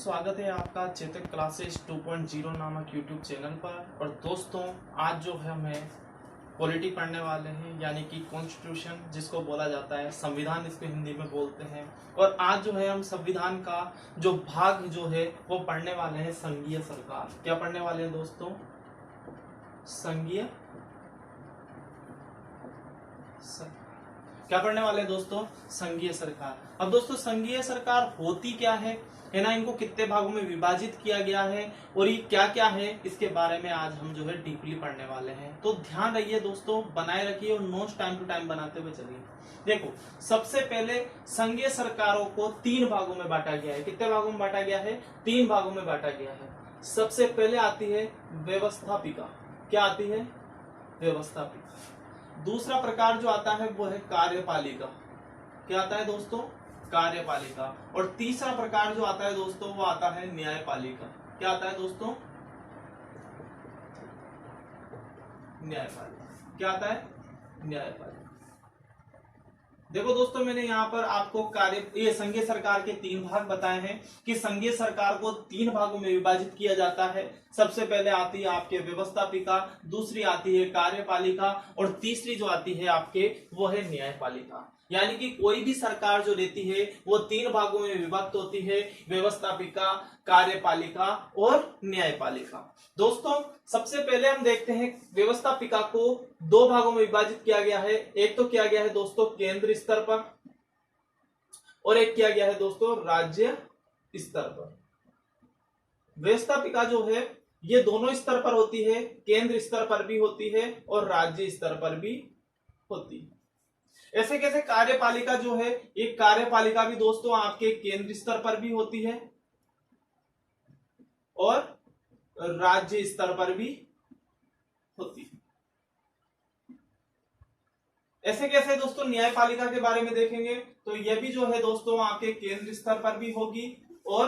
स्वागत है आपका चेतक क्लासेस 2.0 नामक यूट्यूब चैनल पर। और दोस्तों आज जो है हमें पॉलिटी पढ़ने वाले हैं, यानी कि कॉन्स्टिट्यूशन जिसको बोला जाता है, संविधान इसको हिंदी में बोलते हैं। और आज जो है हम संविधान का जो भाग जो है वो पढ़ने वाले हैं संघीय सरकार। क्या पढ़ने वाले हैं दोस्तों? संघीय क्या पढ़ने वाले हैं दोस्तों? संघीय सरकार। अब दोस्तों संघीय सरकार होती क्या है ना, इनको कितने भागों में विभाजित किया गया है और ये क्या क्या है, इसके बारे में आज हम जो है डीपली पढ़ने वाले हैं। तो ध्यान रखिए दोस्तों, बनाए रखिए और नोट्स टाइम टू टाइम बनाते हुए चलिए। देखो, सबसे पहले संघीय सरकारों को तीन भागों में बांटा गया है। कितने भागों में बांटा गया है? तीन भागों में बांटा गया है। सबसे पहले आती है व्यवस्थापिका। क्या आती है? व्यवस्थापिका। दूसरा प्रकार जो आता है वो है कार्यपालिका। क्या आता है दोस्तों? कार्यपालिका। और तीसरा प्रकार जो आता है दोस्तों वो आता है न्यायपालिका। क्या आता है दोस्तों? न्यायपालिका। क्या आता है? न्यायपालिका। देखो दोस्तों, मैंने यहाँ पर आपको ये संघीय सरकार के तीन भाग बताए हैं कि संघीय सरकार को तीन भागों में विभाजित किया जाता है। सबसे पहले आती है आपके व्यवस्थापिका, दूसरी आती है कार्यपालिका और तीसरी जो आती है आपके वो है न्यायपालिका। यानी कि कोई भी सरकार जो रहती है वो तीन भागों में विभक्त होती है, व्यवस्थापिका, कार्यपालिका और न्यायपालिका। दोस्तों सबसे पहले हम देखते हैं व्यवस्थापिका को दो भागों में विभाजित किया गया है। एक तो किया गया है दोस्तों केंद्र स्तर पर और एक किया गया है दोस्तों राज्य स्तर पर। व्यवस्थापिका जो है ये दोनों स्तर पर होती है, केंद्र स्तर पर भी होती है और राज्य स्तर पर भी होती है। ऐसे कैसे? कार्यपालिका जो है ये कार्यपालिका भी दोस्तों आपके केंद्र स्तर पर भी होती है और राज्य स्तर पर भी होती है। ऐसे कैसे दोस्तों? न्यायपालिका के बारे में देखेंगे तो यह भी जो है दोस्तों आपके केंद्र स्तर पर भी होगी और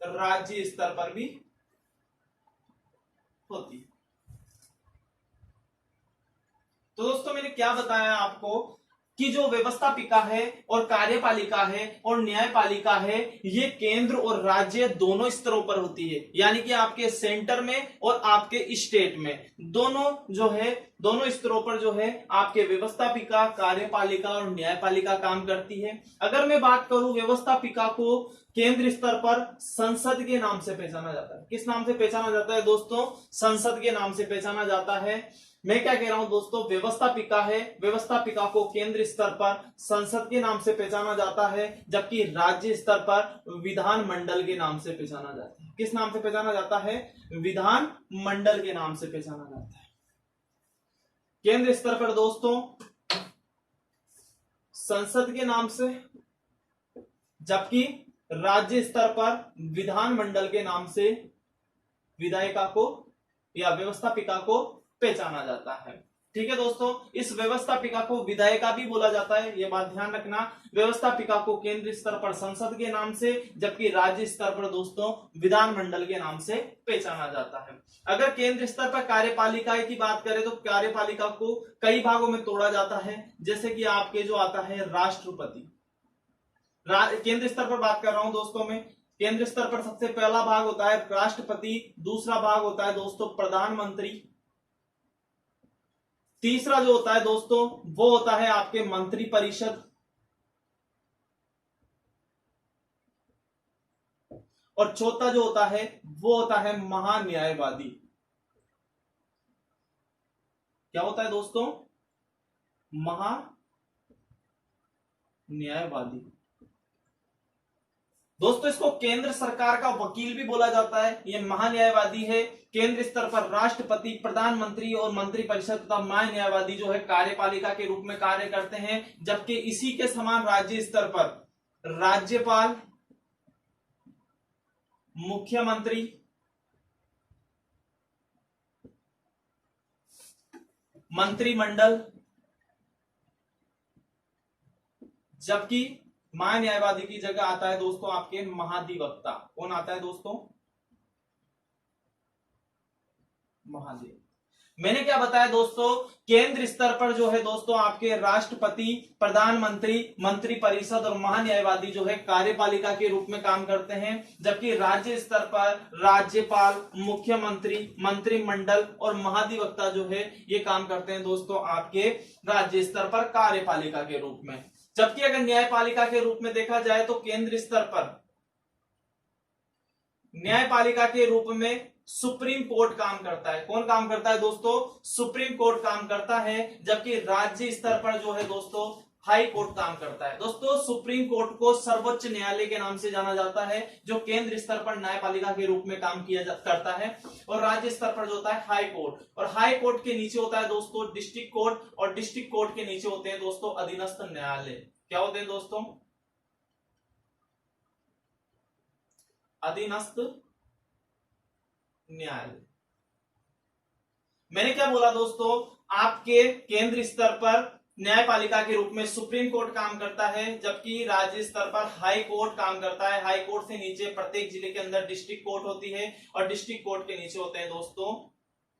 राज्य स्तर पर भी होती है। तो दोस्तों मैंने क्या बताया आपको कि जो व्यवस्थापिका है और कार्यपालिका है और न्यायपालिका है ये केंद्र और राज्य दोनों स्तरों पर होती है। यानी कि आपके सेंटर में और आपके स्टेट में दोनों जो है दोनों स्तरों पर जो है आपके व्यवस्थापिका, कार्यपालिका और न्यायपालिका काम करती है। अगर मैं बात करूं, व्यवस्थापिका को केंद्र स्तर पर संसद के नाम से पहचाना जाता है। किस नाम से पहचाना जाता है दोस्तों? संसद के नाम से पहचाना जाता है। मैं क्या कह रहा हूं दोस्तों? व्यवस्थापिका है, व्यवस्थापिका को केंद्र स्तर पर संसद के नाम से पहचाना जाता है, जबकि राज्य स्तर पर विधान मंडल के नाम से पहचाना जाता है। किस नाम से पहचाना जाता है? विधान मंडल के नाम से पहचाना जाता है। केंद्र स्तर पर दोस्तों संसद के नाम से, जबकि राज्य स्तर पर विधान मंडल के नाम से विधायिका को या व्यवस्थापिका को पहचाना जाता है। ठीक है दोस्तों, इस व्यवस्थापिका को विधायिका भी बोला जाता है, यह बात ध्यान रखना। व्यवस्थापिका को केंद्र स्तर पर संसद के नाम से, जबकि राज्य स्तर पर दोस्तों विधानमंडल के नाम से पहचाना जाता है। अगर केंद्र स्तर पर कार्यपालिका की बात करें तो कार्यपालिका को कई भागों में तोड़ा जाता है, जैसे कि आपके जो आता है राष्ट्रपति। केंद्र स्तर पर बात कर रहा हूं दोस्तों मैं। केंद्र स्तर पर सबसे पहला भाग होता है राष्ट्रपति, दूसरा भाग होता है दोस्तों प्रधानमंत्री, तीसरा जो होता है दोस्तों वो होता है आपके मंत्री परिषद और चौथा जो होता है वो होता है महान्यायवादी। क्या होता है दोस्तों? महान्यायवादी। दोस्तों इसको केंद्र सरकार का वकील भी बोला जाता है। ये महान्यायवादी है। केंद्र स्तर पर राष्ट्रपति, प्रधानमंत्री और मंत्रिपरिषद तथा महान्यायवादी जो है कार्यपालिका के रूप में कार्य करते हैं, जबकि इसी के समान राज्य स्तर पर राज्यपाल, मुख्यमंत्री, मंत्रिमंडल, जबकि महान्यायवादी की जगह आता है दोस्तों आपके महाधिवक्ता। कौन आता है दोस्तों? महाधिवक्ता। मैंने क्या बताया दोस्तों, केंद्र स्तर पर जो है दोस्तों आपके राष्ट्रपति, प्रधानमंत्री, मंत्री परिषद और महान्यायवादी जो है कार्यपालिका के रूप में काम करते हैं, जबकि राज्य स्तर पर राज्यपाल, मुख्यमंत्री, मंत्रिमंडल और महाधिवक्ता जो है ये काम करते हैं दोस्तों आपके राज्य स्तर पर कार्यपालिका के रूप में। जबकि अगर न्यायपालिका के रूप में देखा जाए तो केंद्र स्तर पर न्यायपालिका के रूप में सुप्रीम कोर्ट काम करता है। कौन काम करता है दोस्तों? सुप्रीम कोर्ट काम करता है। जबकि राज्य स्तर पर जो है दोस्तों हाई कोर्ट काम करता है। दोस्तों सुप्रीम कोर्ट को सर्वोच्च न्यायालय के नाम से जाना जाता है, जो केंद्र स्तर पर न्यायपालिका के रूप में काम करता है, और राज्य स्तर पर जो होता है हाई कोर्ट, और हाई कोर्ट के नीचे होता है दोस्तों डिस्ट्रिक्ट कोर्ट, और डिस्ट्रिक्ट कोर्ट के नीचे होते हैं दोस्तों अधीनस्थ न्यायालय। क्या होते हैं दोस्तों? अधीनस्थ न्यायालय। मैंने क्या बोला दोस्तों, आपके केंद्र स्तर पर न्यायपालिका के रूप में सुप्रीम कोर्ट काम करता है, जबकि राज्य स्तर पर हाई कोर्ट काम करता है। हाई कोर्ट से नीचे प्रत्येक जिले के अंदर डिस्ट्रिक्ट कोर्ट होती है, और डिस्ट्रिक्ट कोर्ट के नीचे होते हैं दोस्तों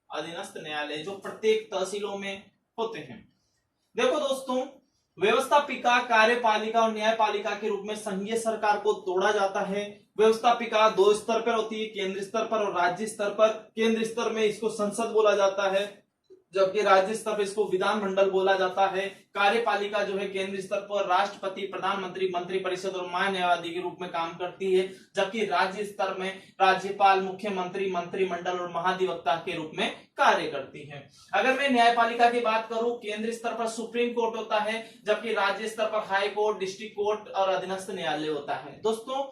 अधीनस्थ न्यायालय, जो प्रत्येक तहसीलों में होते हैं। देखो दोस्तों, व्यवस्थापिका, कार्यपालिका और न्यायपालिका के रूप में संघीय सरकार को तोड़ा जाता है। व्यवस्थापिका दो स्तर पर होती है, केंद्र स्तर पर और राज्य स्तर पर। केंद्र स्तर में इसको संसद बोला जाता है, जबकि राज्य स्तर पर इसको विधानमंडल बोला जाता है। कार्यपालिका जो है केंद्र स्तर पर राष्ट्रपति, प्रधानमंत्री, मंत्री परिषद और महान्यायवादी के रूप में काम करती है, जबकि राज्य स्तर में राज्यपाल, मुख्यमंत्री, मंत्रिमंडल और महाधिवक्ता के रूप में कार्य करती है। अगर मैं न्यायपालिका की बात करूं, केंद्र स्तर पर सुप्रीम कोर्ट होता है, जबकि राज्य स्तर पर हाई कोर्ट, डिस्ट्रिक्ट कोर्ट और अधीनस्थ न्यायालय होता है। दोस्तों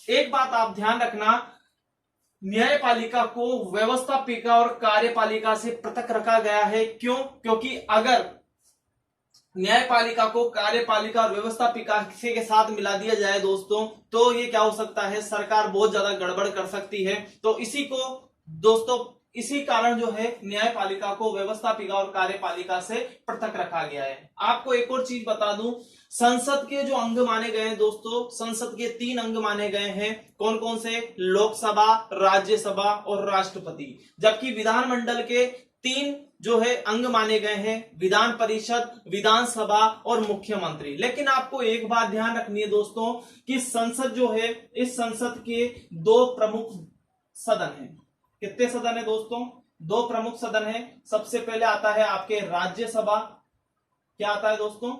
एक बात आप ध्यान रखना, न्यायपालिका को व्यवस्थापिका और कार्यपालिका से पृथक रखा गया है। क्यों? क्योंकि अगर न्यायपालिका को कार्यपालिका और व्यवस्थापिका के साथ मिला दिया जाए दोस्तों, तो ये क्या हो सकता है, सरकार बहुत ज्यादा गड़बड़ कर सकती है। तो इसी को दोस्तों, इसी कारण जो है न्यायपालिका को व्यवस्थापिका और कार्यपालिका से पृथक रखा गया है। आपको एक और चीज बता दूं, संसद के जो अंग माने गए हैं दोस्तों, संसद के 3 अंग माने गए हैं। कौन कौन से? लोकसभा, राज्यसभा और राष्ट्रपति। जबकि विधानमंडल के 3 जो है अंग माने गए हैं, विधान परिषद, विधानसभा और मुख्यमंत्री। लेकिन आपको एक बात ध्यान रखनी है दोस्तों, कि संसद जो है, इस संसद के 2 प्रमुख सदन हैं। कितने सदन है दोस्तों? 2 प्रमुख सदन है। सबसे पहले आता है आपके राज्यसभा। क्या आता है दोस्तों?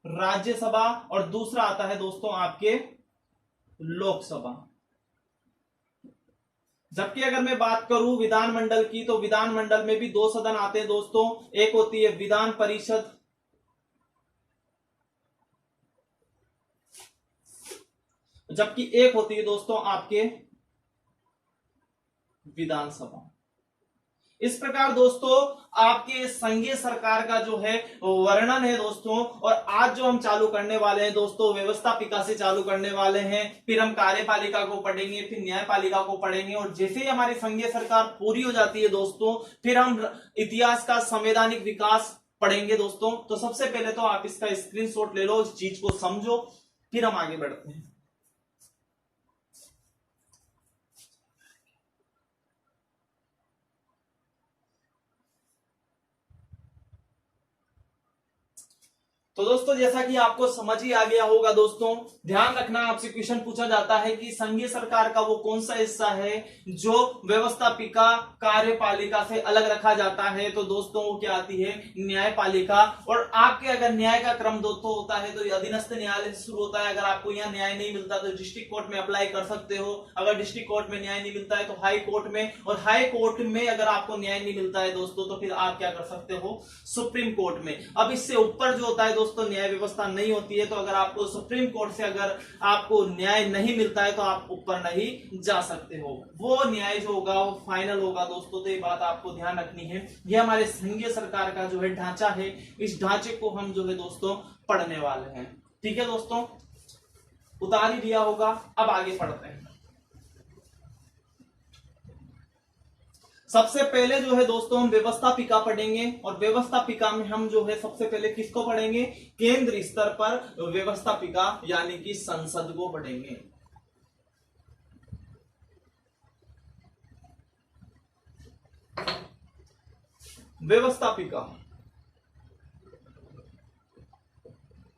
राज्यसभा। और दूसरा आता है दोस्तों आपके लोकसभा। जबकि अगर मैं बात करूं विधानमंडल की, तो विधानमंडल में भी 2 सदन आते हैं दोस्तों। एक होती है विधान परिषद, जबकि एक होती है दोस्तों आपके विधानसभा। इस प्रकार दोस्तों आपके संघीय सरकार का जो है वर्णन है दोस्तों। और आज जो हम चालू करने वाले हैं दोस्तों, व्यवस्थापिका से चालू करने वाले हैं, फिर हम कार्यपालिका को पढ़ेंगे, फिर न्यायपालिका को पढ़ेंगे, और जैसे ही हमारी संघीय सरकार पूरी हो जाती है दोस्तों, फिर हम इतिहास का संवैधानिक विकास पढ़ेंगे दोस्तों। तो सबसे पहले तो आप इसका स्क्रीनशॉट ले लो, इस चीज को समझो, फिर हम आगे बढ़ते हैं। तो दोस्तों जैसा कि आपको समझ ही आ गया होगा दोस्तों, ध्यान रखना, आपसे क्वेश्चन पूछा जाता है कि संघीय सरकार का वो कौन सा हिस्सा है जो व्यवस्थापिका, कार्यपालिका से अलग रखा जाता है। तो दोस्तों वो क्या आती है? न्यायपालिका। और आपके अगर न्याय का क्रम दोस्तों होता है तो अधीनस्थ न्यायालय से शुरू होता है। अगर आपको यहाँ न्याय नहीं मिलता तो डिस्ट्रिक्ट कोर्ट में अप्लाई कर सकते हो। अगर डिस्ट्रिक्ट कोर्ट में न्याय नहीं मिलता है तो हाई कोर्ट में, और हाई कोर्ट में अगर आपको न्याय नहीं मिलता है दोस्तों, तो फिर आप क्या कर सकते हो? सुप्रीम कोर्ट में। अब इससे ऊपर जो होता है दोस्तों न्याय व्यवस्था नहीं होती है। तो अगर आपको सुप्रीम कोर्ट से अगर आपको न्याय नहीं मिलता है तो आप ऊपर नहीं जा सकते हो। वो न्याय जो होगा वो फाइनल होगा दोस्तों। तो ये बात आपको ध्यान रखनी है। ये हमारे संघीय सरकार का जो है ढांचा है, इस ढांचे को हम जो है दोस्तों पढ़ने वाले हैं। ठीक है दोस्तों, उतार ही दिया होगा। अब आगे पढ़ते हैं। सबसे पहले जो है दोस्तों हम व्यवस्थापिका पढ़ेंगे, और व्यवस्थापिका में हम जो है सबसे पहले किसको पढ़ेंगे? केंद्र स्तर पर व्यवस्थापिका यानी कि संसद को पढ़ेंगे। व्यवस्थापिका।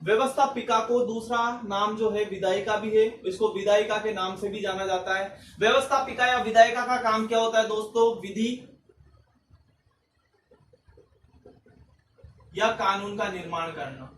व्यवस्थापिका को दूसरा नाम जो है विधायिका भी है, इसको विधायिका के नाम से भी जाना जाता है। व्यवस्थापिका या विधायिका का काम क्या होता है दोस्तों? विधि या कानून का निर्माण करना।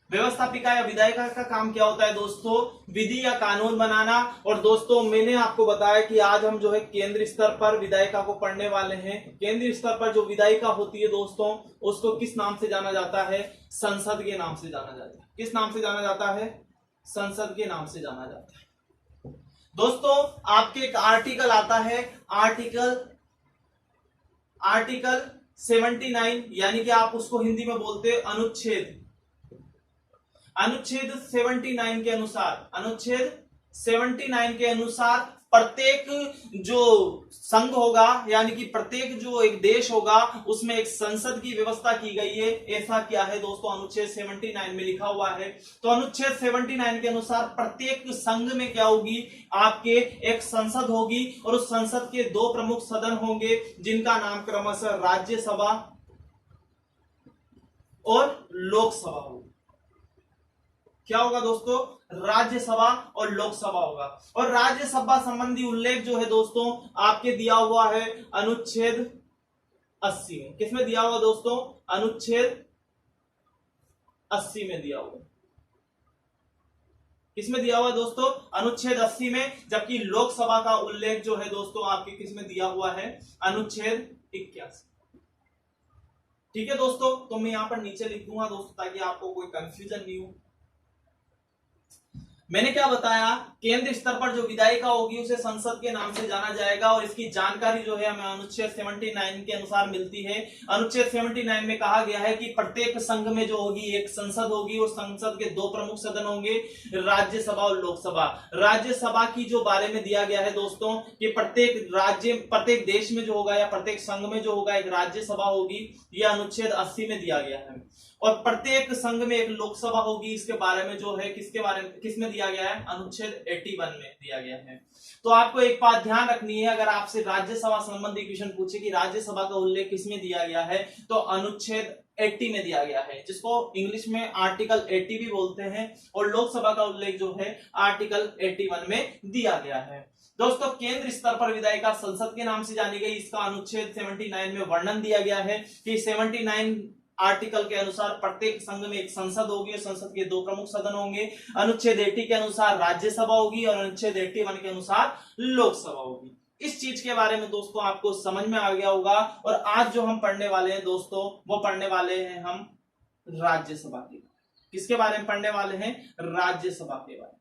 व्यवस्थापिका या विधायिका का काम क्या होता है दोस्तों? विधि या कानून बनाना। और दोस्तों मैंने आपको बताया कि आज हम जो है केंद्र स्तर पर विधायिका को पढ़ने वाले हैं। केंद्र स्तर पर जो विधायिका होती है दोस्तों, उसको किस नाम से जाना जाता है? संसद के नाम से जाना जाता है। किस नाम से जाना जाता है? संसद के नाम से जाना जाता है। दोस्तों आपके एक आर्टिकल आता है, आर्टिकल 79, यानी कि आप उसको हिंदी में बोलते हैं अनुच्छेद 79 के अनुसार, अनुच्छेद 79 के अनुसार प्रत्येक जो संघ होगा, यानी कि प्रत्येक जो एक देश होगा, उसमें एक संसद की व्यवस्था की गई है। ऐसा क्या है दोस्तों? अनुच्छेद 79 में लिखा हुआ है। तो अनुच्छेद 79 के अनुसार प्रत्येक संघ में क्या होगी? आपके एक संसद होगी, और उस संसद के दो प्रमुख सदन होंगे, जिनका नाम क्रमशः राज्यसभा और लोकसभा होगी। क्या होगा दोस्तों? राज्यसभा और लोकसभा होगा। और राज्यसभा संबंधी उल्लेख जो है दोस्तों आपके दिया हुआ है अनुच्छेद 80 में। किसमें दिया हुआ दोस्तों? अनुच्छेद 80 में दिया हुआ। किसमें दिया हुआ दोस्तों? अनुच्छेद 80 में। जबकि लोकसभा का उल्लेख जो है दोस्तों आपके किसमें दिया हुआ है? अनुच्छेद 81। ठीक है दोस्तों, तो मैं यहां पर नीचे लिख दूंगा दोस्तों, ताकि आपको कोई कंफ्यूजन नहीं हो। मैंने क्या बताया? केंद्र स्तर पर जो विधायिका होगी उसे संसद के नाम से जाना जाएगा, और इसकी जानकारी जो है हमें अनुच्छेद 79 के अनुसार मिलती है। अनुच्छेद 79 में कहा गया है कि प्रत्येक संघ में जो होगी एक संसद होगी, और संसद के दो प्रमुख सदन होंगे, राज्यसभा और लोकसभा। राज्यसभा की जो बारे में दिया गया है दोस्तों कि प्रत्येक राज्य, प्रत्येक देश में जो होगा या प्रत्येक संघ में जो होगा एक राज्यसभा होगी, यह अनुच्छेद 80 में दिया गया है। और प्रत्येक संघ में एक लोकसभा होगी, इसके बारे में जो है किसमें दिया गया है? अनुच्छेद 81 में दिया गया है। तो आपको एक बात ध्यान रखनी है, अगर आपसे राज्यसभा संबंधी क्वेश्चन पूछे कि राज्यसभा का उल्लेख किसमें दिया गया है, तो अनुच्छेद 80 में दिया गया है, जिसको इंग्लिश में आर्टिकल 80 भी बोलते हैं। और लोकसभा का उल्लेख जो है आर्टिकल 81 में दिया गया है। दोस्तों केंद्र स्तर पर विधायिका संसद के नाम से जानी गई, इसका अनुच्छेद 79 में वर्णन दिया गया है कि 79 आर्टिकल के अनुसार प्रत्येक संघ में एक संसद होगी, और संसद के दो प्रमुख सदन होंगे। अनुच्छेद 80 के अनुसार राज्यसभा होगी, और अनुच्छेद 81 के अनुसार लोकसभा होगी। इस चीज के बारे में दोस्तों आपको समझ में आ गया होगा। और आज जो हम पढ़ने वाले हैं दोस्तों, वो पढ़ने वाले हैं हम राज्यसभा के। किसके बारे में पढ़ने वाले हैं? राज्यसभा के बारे में।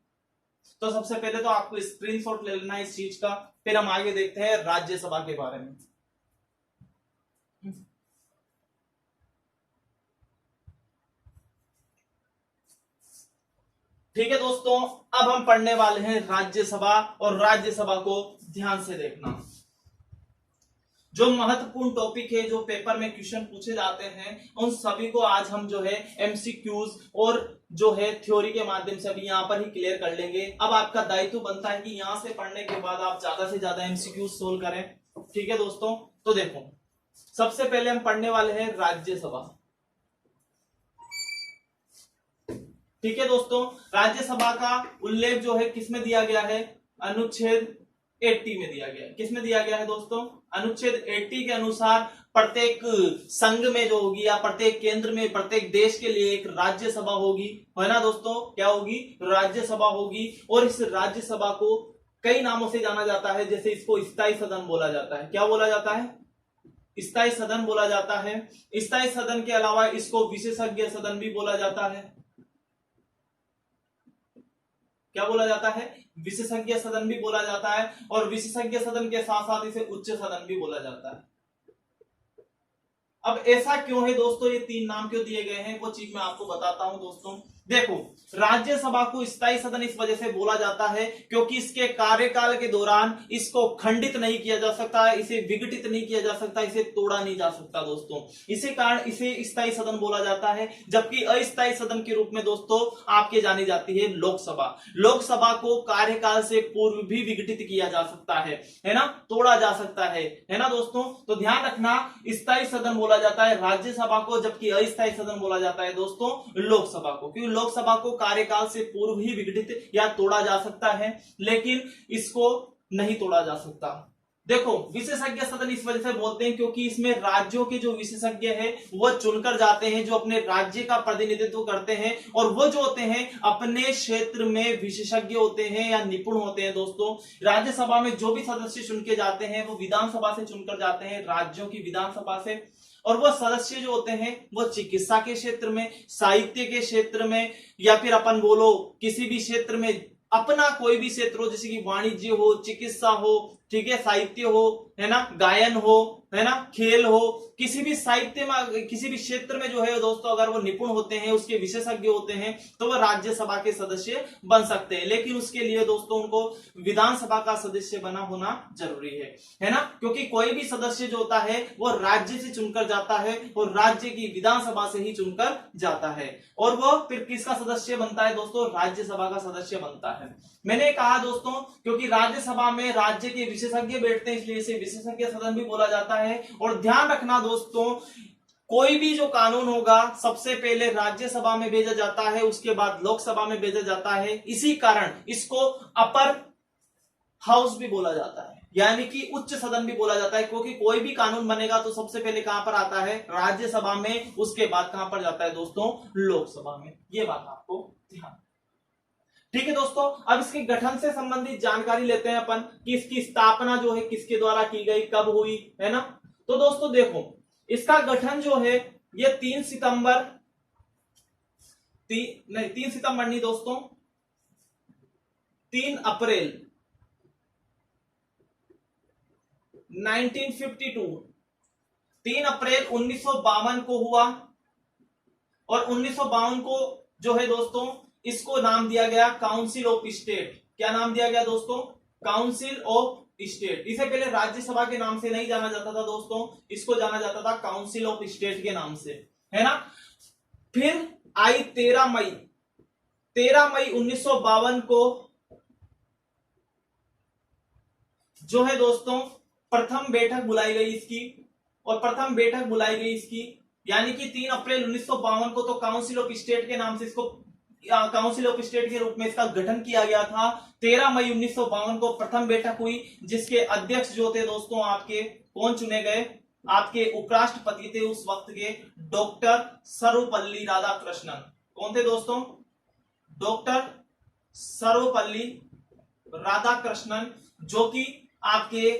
तो सबसे पहले तो आपको स्क्रीनशॉट ले लेना है इस चीज का, फिर हम आगे देखते हैं राज्यसभा के बारे में। ठीक है दोस्तों, अब हम पढ़ने वाले हैं राज्यसभा, और राज्यसभा को ध्यान से देखना। जो महत्वपूर्ण टॉपिक है, जो पेपर में क्वेश्चन पूछे जाते हैं, उन सभी को आज हम जो है एमसीक्यूज और जो है थ्योरी के माध्यम से अभी यहां पर ही क्लियर कर लेंगे। अब आपका दायित्व बनता है कि यहां से पढ़ने के बाद आप ज्यादा से ज्यादा एमसीक्यूज सोल्व करें। ठीक है दोस्तों, तो देखो सबसे पहले हम पढ़ने वाले हैं राज्यसभा। ठीक है दोस्तों, राज्यसभा का उल्लेख जो है किसमें दिया गया है? अनुच्छेद 80 में दिया गया है। किसमें दिया गया है दोस्तों? अनुच्छेद 80 के अनुसार प्रत्येक संघ में जो होगी या प्रत्येक केंद्र में प्रत्येक देश के लिए एक राज्यसभा होगी, है ना दोस्तों? क्या होगी? राज्यसभा होगी। और इस राज्यसभा को कई नामों से जाना जाता है, जैसे इसको स्थायी सदन बोला जाता है। क्या बोला जाता है? स्थायी सदन बोला जाता है। स्थायी सदन के अलावा इसको विशेषज्ञ सदन भी बोला जाता है। क्या बोला जाता है? विशेषज्ञ सदन भी बोला जाता है। और विशेषज्ञ सदन के साथ साथ इसे उच्च सदन भी बोला जाता है। अब ऐसा क्यों है दोस्तों, ये तीन नाम क्यों दिए गए हैं, वो चीज मैं आपको बताता हूं दोस्तों। देखो, राज्यसभा को स्थायी सदन इस वजह से बोला जाता है क्योंकि इसके कार्यकाल के दौरान इसको खंडित नहीं किया जा सकता, इसे विघटित नहीं किया जा सकता, इसे तोड़ा नहीं जा सकता दोस्तों। इसी कारण इसे स्थायी सदन बोला जाता है। जबकि अस्थायी सदन के रूप में दोस्तों आपके जानी जाती है लोकसभा। लोकसभा को कार्यकाल से पूर्व भी विघटित किया जा सकता है ना, तोड़ा जा सकता है ना दोस्तों। तो ध्यान रखना, स्थायी सदन बोला जाता है राज्यसभा को, जबकि अस्थायी सदन बोला जाता है दोस्तों लोकसभा को, क्योंकि लोकसभा को कार्यकाल से पूर्व ही विघटित या तोड़ा जा सकता है, लेकिन इसको नहीं तोड़ा जा सकता। देखो, विशेषज्ञ सदन इस वजह से बोलते हैं क्योंकि इसमें राज्यों के जो विशेषज्ञ हैं वह चुनकर जाते हैं, जो अपने राज्य का प्रतिनिधित्व करते हैं, और वो जो होते हैं अपने क्षेत्र में विशेषज्ञ होते हैं या निपुण होते हैं दोस्तों। राज्यसभा में जो भी सदस्य चुन के जाते हैं वो विधानसभा से चुनकर जाते हैं, राज्यों की विधानसभा से। और वह सदस्य जो होते हैं वो चिकित्सा के क्षेत्र में, साहित्य के क्षेत्र में, या फिर अपन बोलो किसी भी क्षेत्र में, अपना कोई भी क्षेत्र हो, जैसे कि वाणिज्य हो, चिकित्सा हो, ठीक है, साहित्य हो, है ना, गायन हो, है ना, खेल हो, किसी भी साहित्य में, किसी भी क्षेत्र में जो है दोस्तों अगर वो निपुण होते हैं, उसके विशेषज्ञ होते हैं, तो वो राज्यसभा के सदस्य बन सकते हैं। लेकिन उसके लिए दोस्तों उनको विधानसभा का सदस्य बना होना जरूरी है ना, क्योंकि कोई भी सदस्य जो होता है वो राज्य से चुनकर जाता है और राज्य की विधानसभा से ही चुनकर जाता है, और वो फिर किसका सदस्य बनता है दोस्तों, राज्यसभा का सदस्य बनता है। मैंने कहा दोस्तों क्योंकि राज्यसभा में राज्य के विशेषज्ञ बैठते हैं, इसलिए इसे विशेषज्ञ सदन भी बोला जाता है। और ध्यान रखना दोस्तों, कोई भी जो कानून होगा सबसे पहले राज्यसभा में भेजा जाता है, उसके बाद लोकसभा में भेजा जाता है। इसी कारण इसको अपर हाउस भी बोला जाता है, यानी कि उच्च सदन भी बोला जाता है, क्योंकि कोई भी कानून बनेगा तो सबसे पहले कहां पर आता है, राज्यसभा में, उसके बाद कहां पर जाता है दोस्तों, लोकसभा में। यह बात आपको ध्यान, ठीक है दोस्तों। अब इसके गठन से संबंधित जानकारी लेते हैं अपन कि इसकी स्थापना जो है किसके द्वारा की गई, कब हुई, है ना। तो दोस्तों देखो, इसका गठन जो है ये 3 सितंबर नहीं दोस्तों, 3 अप्रैल 1952, 3 अप्रैल 1952 को हुआ। और 1952 को जो है दोस्तों इसको नाम दिया गया काउंसिल ऑफ स्टेट। क्या नाम दिया गया दोस्तों, काउंसिल ऑफ स्टेट। इसे पहले राज्यसभा के नाम से नहीं जाना जाता था दोस्तों, इसको जाना जाता था काउंसिल ऑफ स्टेट के नाम से, है ना। फिर आई 13 मई 1952 को जो है दोस्तों प्रथम बैठक बुलाई गई इसकी, और प्रथम बैठक बुलाई गई इसकी, यानी कि 3 अप्रैल 1952 को तो काउंसिल ऑफ स्टेट के नाम से इसको, काउंसिल ऑफ स्टेट के रूप में इसका गठन किया गया था। 13 मई 1952 को प्रथम बैठक हुई, जिसके अध्यक्ष जो थे दोस्तों आपके कौन चुने गए, आपके उपराष्ट्रपति थे उस वक्त के, डॉक्टर सर्वपल्ली राधाकृष्णन। कौन थे दोस्तों, डॉक्टर सर्वपल्ली राधाकृष्णन, जो कि आपके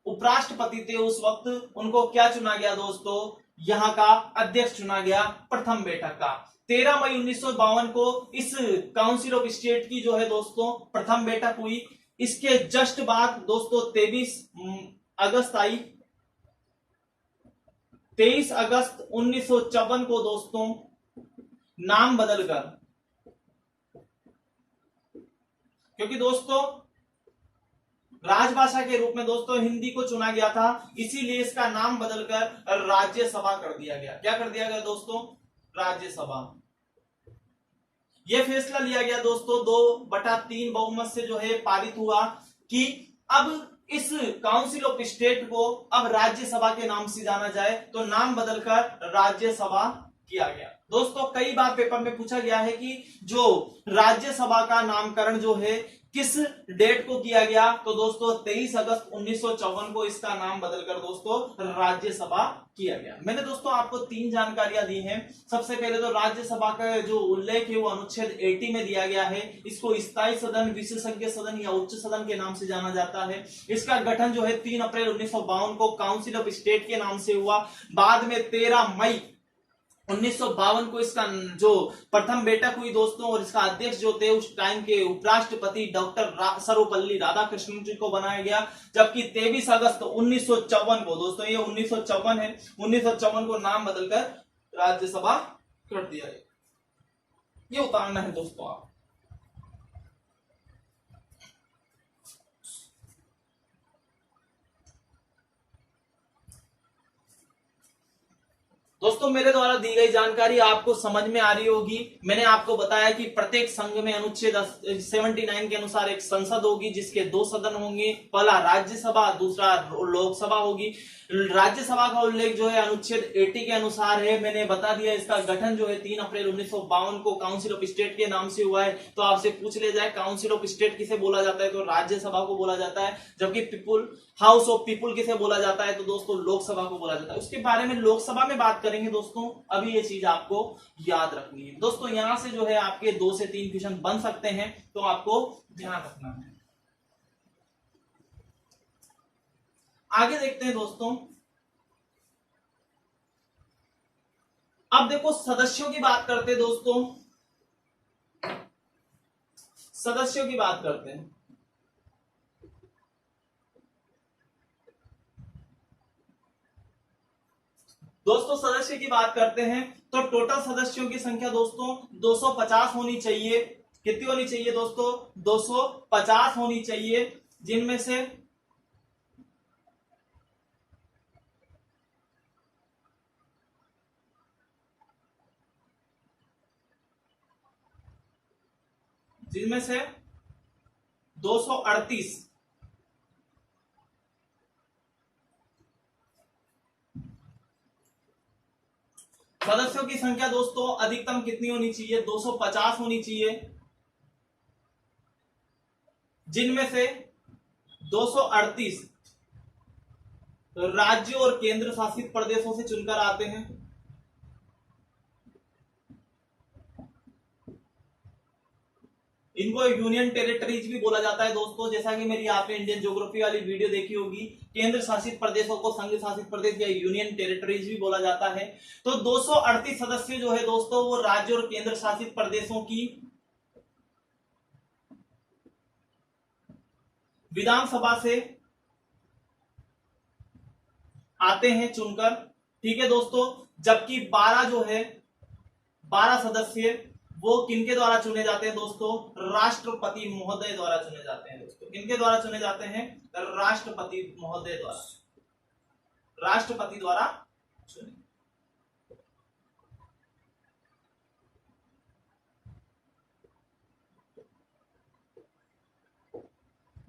उपराष्ट्रपति थे उस वक्त। उनको क्या चुना गया दोस्तों, यहां का अध्यक्ष चुना गया प्रथम बैठक का। 13 मई 1952 को इस काउंसिल ऑफ स्टेट की जो है दोस्तों प्रथम बैठक हुई। इसके जस्ट बाद दोस्तों 23 अगस्त आई। 23 अगस्त 1954 को दोस्तों नाम बदलकर, क्योंकि दोस्तों राजभाषा के रूप में दोस्तों हिंदी को चुना गया था, इसीलिए इसका नाम बदलकर राज्यसभा कर दिया गया। क्या कर दिया गया दोस्तों, राज्यसभा। यह फैसला लिया गया दोस्तों 2/3 बहुमत से जो है पारित हुआ कि अब इस काउंसिल ऑफ स्टेट को अब राज्यसभा के नाम से जाना जाए, तो नाम बदलकर राज्यसभा किया गया। दोस्तों कई बार पेपर में पूछा गया है कि जो राज्यसभा का नामकरण जो है किस डेट को किया गया, तो दोस्तों 23 अगस्त 1954 को इसका नाम बदलकर दोस्तों राज्यसभा किया गया। मैंने दोस्तों आपको 3 जानकारियां दी हैं। सबसे पहले तो राज्यसभा का जो उल्लेख है वो अनुच्छेद 80 में दिया गया है। इसको स्थायी सदन, विशेषज्ञ सदन या उच्च सदन के नाम से जाना जाता है। इसका गठन जो है 3 अप्रैल 1952 को काउंसिल ऑफ स्टेट के नाम से हुआ। बाद में 13 मई 1952 को इसका जो प्रथम बैठक हुई दोस्तों, और इसका अध्यक्ष जो थे उस टाइम के उपराष्ट्रपति डॉक्टर सर्वपल्ली राधाकृष्णन जी को बनाया गया। जबकि 23 अगस्त 1954 को दोस्तों, ये 1954 है, 1954 को नाम बदलकर राज्यसभा कर दिया गया। ये उतारना है दोस्तों आप। दोस्तों मेरे द्वारा दी गई जानकारी आपको समझ में आ रही होगी। मैंने आपको बताया कि प्रत्येक संघ में अनुच्छेद 79 के अनुसार एक संसद होगी जिसके 2 सदन होंगे, पहला राज्यसभा, दूसरा लोकसभा होगी। राज्यसभा का उल्लेख जो है अनुच्छेद 80 के अनुसार है। मैंने बता दिया इसका गठन जो है 3 अप्रैल 1952 को काउंसिल ऑफ स्टेट के नाम से हुआ है। तो आपसे पूछ ले जाए काउंसिल ऑफ स्टेट किसे बोला जाता है, तो राज्यसभा को बोला जाता है। जबकि पीपुल हाउस ऑफ पीपुल किसे बोला जाता है, तो दोस्तों लोकसभा को बोला जाता है। उसके बारे में लोकसभा में बात करेंगे दोस्तों, अभी ये चीज आपको याद रखनी है दोस्तों। यहां से जो है आपके 2 से 3 क्वेश्चन बन सकते हैं, तो आपको ध्यान रखना है। आगे देखते हैं दोस्तों। अब देखो सदस्यों की बात करते हैं दोस्तों, सदस्यों की बात करते हैं। दोस्तों सदस्य की बात करते हैं तो टोटल सदस्यों की संख्या दोस्तों 250 होनी चाहिए। कितनी होनी चाहिए दोस्तों? 250 होनी चाहिए, जिनमें से जिनमें से 238 सदस्यों की संख्या दोस्तों अधिकतम कितनी होनी चाहिए? 250 होनी चाहिए, जिनमें से 238 राज्यों और केंद्र शासित प्रदेशों से चुनकर आते हैं। इनको यूनियन टेरिटरीज भी बोला जाता है दोस्तों, जैसा कि मेरी आपने इंडियन ज्योग्राफी वाली वीडियो देखी होगी। केंद्र शासित प्रदेशों को संघ शासित प्रदेश या यूनियन टेरिटरीज भी बोला जाता है। तो 238 सदस्य जो है दोस्तों वो राज्य और केंद्र शासित प्रदेशों की विधानसभा से आते हैं चुनकर, ठीक है दोस्तों। जबकि 12 जो है 12 सदस्य वो किनके द्वारा चुने जाते हैं दोस्तों? राष्ट्रपति महोदय द्वारा चुने जाते हैं दोस्तों। किनके द्वारा चुने जाते हैं? राष्ट्रपति महोदय द्वारा, राष्ट्रपति द्वारा चुने।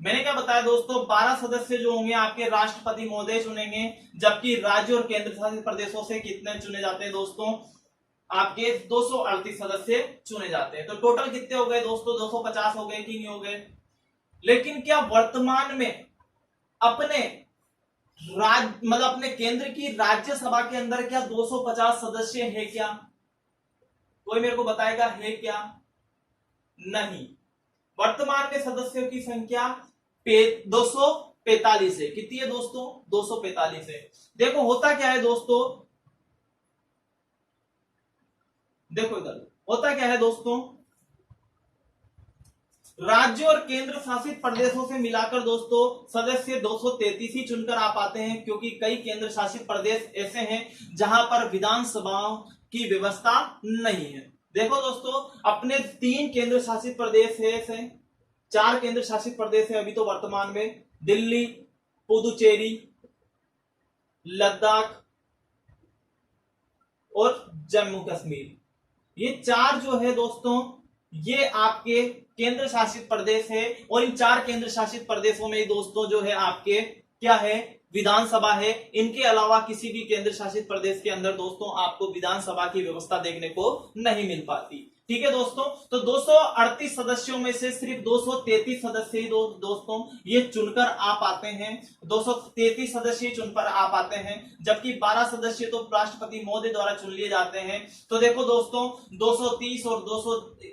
मैंने क्या बताया दोस्तों? 12 सदस्य जो होंगे आपके राष्ट्रपति महोदय चुनेंगे, जबकि राज्य और केंद्र शासित प्रदेशों से कितने चुने जाते हैं दोस्तों? आपके 238 सदस्य चुने जाते हैं। तो टोटल कितने हो गए दोस्तों? 250 हो गए कि नहीं हो गए? लेकिन क्या वर्तमान में अपने मतलब अपने केंद्र की राज्यसभा के अंदर क्या 250 सदस्य है क्या? कोई मेरे को बताएगा है क्या? नहीं। वर्तमान में सदस्यों की संख्या 245 है। कितनी है दोस्तों? 245 है। देखो होता क्या है दोस्तों, देखो इधर होता क्या है दोस्तों, राज्य और केंद्र शासित प्रदेशों से मिलाकर दोस्तों सदस्य 233 ही चुनकर आ पाते हैं, क्योंकि कई केंद्र शासित प्रदेश ऐसे हैं जहां पर विधानसभाओं की व्यवस्था नहीं है। देखो दोस्तों अपने 3 केंद्र शासित प्रदेश है, 4 केंद्र शासित प्रदेश है अभी तो वर्तमान में, दिल्ली, पुदुचेरी, लद्दाख और जम्मू कश्मीर। ये 4 जो है दोस्तों ये आपके केंद्र शासित प्रदेश है, और इन 4 केंद्र शासित प्रदेशों में दोस्तों जो है आपके क्या है? विधानसभा है। इनके अलावा किसी भी केंद्र शासित प्रदेश के अंदर दोस्तों आपको विधानसभा की व्यवस्था देखने को नहीं मिल पाती, ठीक है दोस्तों। तो 238 सदस्यों में से सिर्फ 233 सदस्य ही दोस्तों ये चुनकर आ पाते हैं, 233 सदस्य चुनकर आ पाते हैं, जबकि 12 सदस्य तो राष्ट्रपति महोदय द्वारा चुन लिए जाते हैं। तो देखो दोस्तों 230 और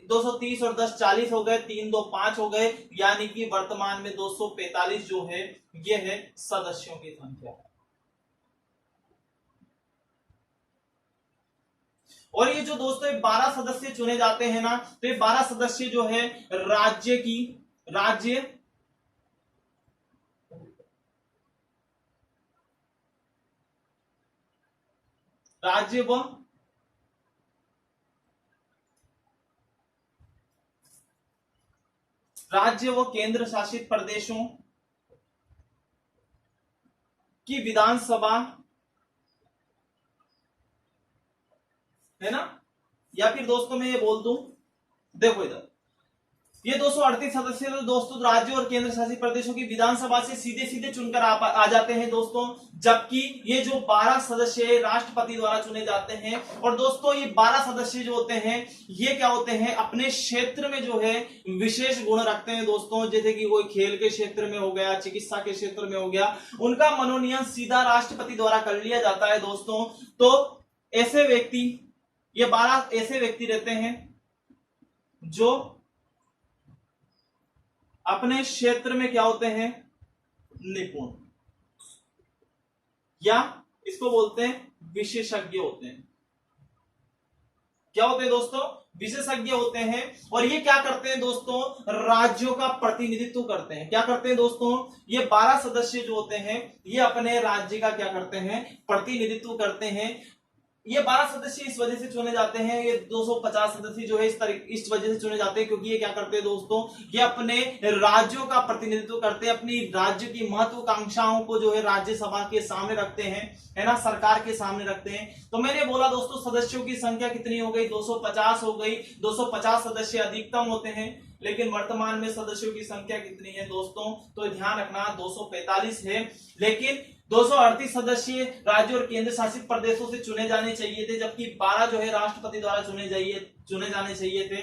230 और 10 40 हो गए, 3 2 5 हो गए, यानी कि वर्तमान में 245 जो है ये है सदस्यों की संख्या। और ये जो दोस्तों 12 सदस्य चुने जाते हैं ना, तो ये 12 सदस्य जो है राज्य राज्य व राज्य व केंद्र शासित प्रदेशों की विधानसभा, है ना, या फिर दोस्तों मैं ये बोल दूं, देखो इधर ये 238 सदस्य तो दोस्तों राज्य और केंद्र शासित प्रदेशों की विधानसभा से सीधे सीधे चुनकर आ जाते हैं दोस्तों, जबकि ये जो 12 सदस्य राष्ट्रपति द्वारा चुने जाते हैं। और दोस्तों ये 12 सदस्य जो होते हैं ये क्या होते हैं, अपने क्षेत्र में जो है विशेष गुण रखते हैं दोस्तों, जैसे कि कोई खेल के क्षेत्र में हो गया, चिकित्सा के क्षेत्र में हो गया, उनका मनोनयन सीधा राष्ट्रपति द्वारा कर लिया जाता है दोस्तों। तो ऐसे व्यक्ति, ये 12 ऐसे व्यक्ति रहते हैं जो अपने क्षेत्र में क्या होते हैं, निपुण, या इसको बोलते हैं विशेषज्ञ होते हैं। क्या होते हैं दोस्तों, विशेषज्ञ होते हैं। और ये क्या करते हैं दोस्तों, राज्यों का प्रतिनिधित्व करते हैं। क्या करते हैं दोस्तों, ये 12 सदस्य जो होते हैं ये अपने राज्य का क्या करते हैं, प्रतिनिधित्व करते हैं। ये 12 सदस्य इस वजह से चुने जाते हैं, ये 250 सदस्य जो है इस वजह से चुने जाते हैं क्योंकि ये क्या करते हैं दोस्तों, ये अपने राज्यों का प्रतिनिधित्व करते हैं, अपनी राज्य की महत्वाकांक्षाओं को जो है राज्यसभा के सामने रखते हैं, है ना, सरकार के सामने रखते हैं। तो मैंने बोला दोस्तों सदस्यों की संख्या कितनी हो गई, 250 हो गई। 250 सदस्य अधिकतम होते हैं, लेकिन वर्तमान में सदस्यों की संख्या कितनी है दोस्तों, तो ध्यान रखना 245 है। लेकिन 238 सदस्य राज्य और केंद्र शासित प्रदेशों से चुने जाने चाहिए थे, जबकि 12 जो है राष्ट्रपति द्वारा चुने जाने चाहिए थे।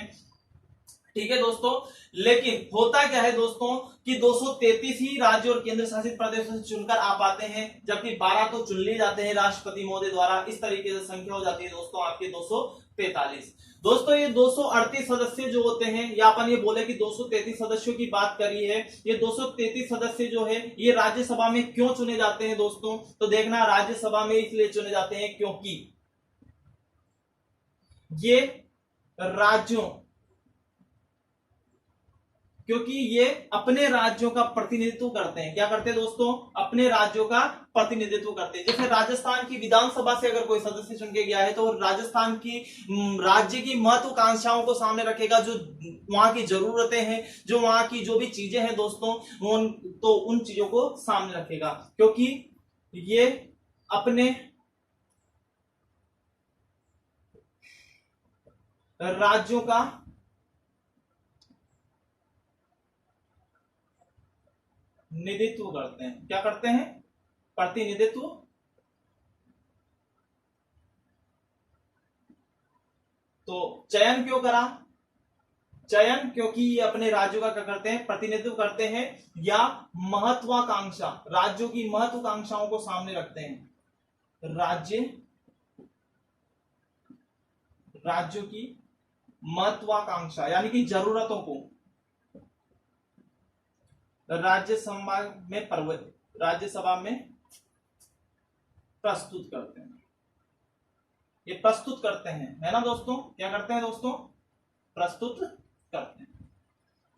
ठीक है दोस्तों, लेकिन होता क्या है दोस्तों कि 233 ही राज्य और केंद्र शासित प्रदेशों से चुनकर आ पाते हैं, जबकि 12 तो चुन लिए जाते हैं राष्ट्रपति महोदय द्वारा। इस तरीके से संख्या हो जाती है दोस्तों आपके 243। दोस्तों ये 238 सदस्य जो होते हैं, या अपन ये बोले कि 233 सदस्यों की बात करी है, ये 233 सदस्य जो है ये राज्यसभा में क्यों चुने जाते हैं दोस्तों, तो देखना राज्यसभा में इसलिए चुने जाते हैं क्योंकि ये अपने राज्यों का प्रतिनिधित्व करते हैं। क्या करते हैं दोस्तों, अपने राज्यों का प्रतिनिधित्व करते हैं। जैसे राजस्थान की विधानसभा से अगर कोई सदस्य चुन के गया है तो राजस्थान की राज्य की महत्वाकांक्षाओं को सामने रखेगा, जो वहां की जरूरतें हैं, जो वहां की जो भी चीजें हैं दोस्तों, उन चीजों को सामने रखेगा, क्योंकि ये अपने राज्यों का निधित्व करते हैं। क्या करते हैं, प्रतिनिधित्व। तो चयन क्यों करा, चयन क्योंकि ये अपने राज्यों का क्या करते हैं, प्रतिनिधित्व करते हैं, या महत्वाकांक्षा, राज्यों की महत्वाकांक्षाओं को सामने रखते हैं। राज्यों की महत्वाकांक्षा यानी कि जरूरतों को राज्यसभा में प्रस्तुत करते हैं। ये प्रस्तुत करते हैं, है ना दोस्तों, क्या करते हैं दोस्तों, प्रस्तुत करते हैं।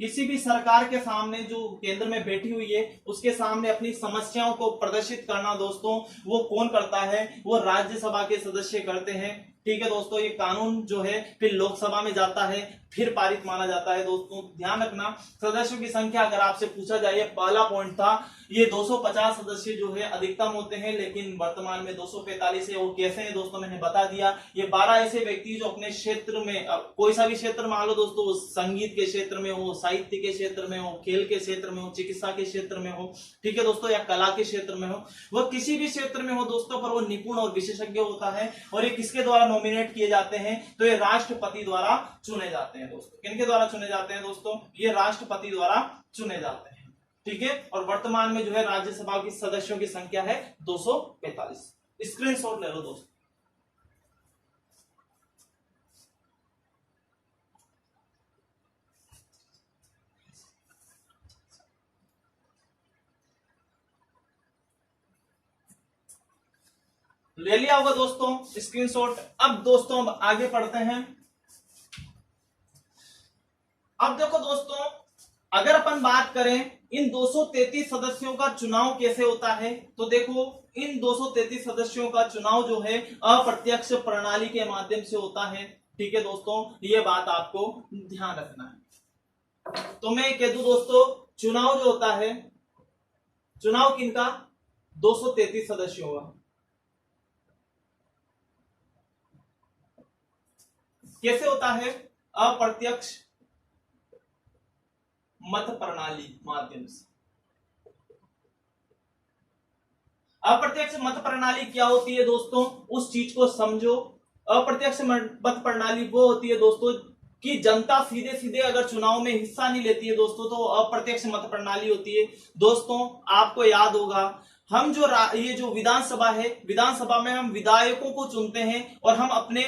किसी भी सरकार के सामने जो केंद्र में बैठी हुई है उसके सामने अपनी समस्याओं को प्रदर्शित करना दोस्तों वो कौन करता है, वो राज्यसभा के सदस्य करते हैं। ठीक है दोस्तों, ये कानून जो है फिर लोकसभा में जाता है, फिर पारित माना जाता है। दोस्तों ध्यान रखना, सदस्यों की संख्या अगर आपसे पूछा जाए, पहला पॉइंट था ये 250 सदस्य जो है अधिकतम होते हैं, लेकिन वर्तमान में 245 है। वो कैसे हैं दोस्तों, मैंने बता दिया। ये 12 ऐसे व्यक्ति जो अपने क्षेत्र में, कोई सा भी क्षेत्र मान लो दोस्तों, संगीत के क्षेत्र में हो, साहित्य के क्षेत्र में हो, खेल के क्षेत्र में हो, चिकित्सा के क्षेत्र में हो, ठीक है दोस्तों, या कला के क्षेत्र में हो, वह किसी भी क्षेत्र में हो दोस्तों, पर वो निपुण और विशेषज्ञ होता है। और ये किसके द्वारा नॉमिनेट किए जाते हैं, तो ये राष्ट्रपति द्वारा चुने जाते हैं दोस्तों। किनके द्वारा चुने जाते हैं दोस्तों, ये राष्ट्रपति द्वारा चुने जाते हैं। ठीक है, और वर्तमान में जो है राज्यसभा की सदस्यों की संख्या है 245। स्क्रीनशॉट ले लो दोस्तों। ले लिया होगा दोस्तों स्क्रीनशॉट। अब दोस्तों हम आगे पढ़ते हैं। अब देखो दोस्तों, अगर अपन बात करें इन 233 सदस्यों का चुनाव कैसे होता है, तो देखो इन 233 सदस्यों का चुनाव जो है अप्रत्यक्ष प्रणाली के माध्यम से होता है। ठीक है दोस्तों, ये बात आपको ध्यान रखना है। तो मैं कह दूं दोस्तों, चुनाव जो होता है, चुनाव किनका, 233 सदस्यों का। कैसे होता है, अप्रत्यक्ष मत प्रणाली माध्यम से। अप्रत्यक्ष मत प्रणाली क्या होती है दोस्तों, उस चीज को समझो। अप्रत्यक्ष मत प्रणाली वो होती है दोस्तों कि जनता सीधे सीधे अगर चुनाव में हिस्सा नहीं लेती है दोस्तों, तो अप्रत्यक्ष मत प्रणाली होती है। दोस्तों आपको याद होगा, हम जो ये जो विधानसभा है, विधानसभा में हम विधायकों को चुनते हैं और हम अपने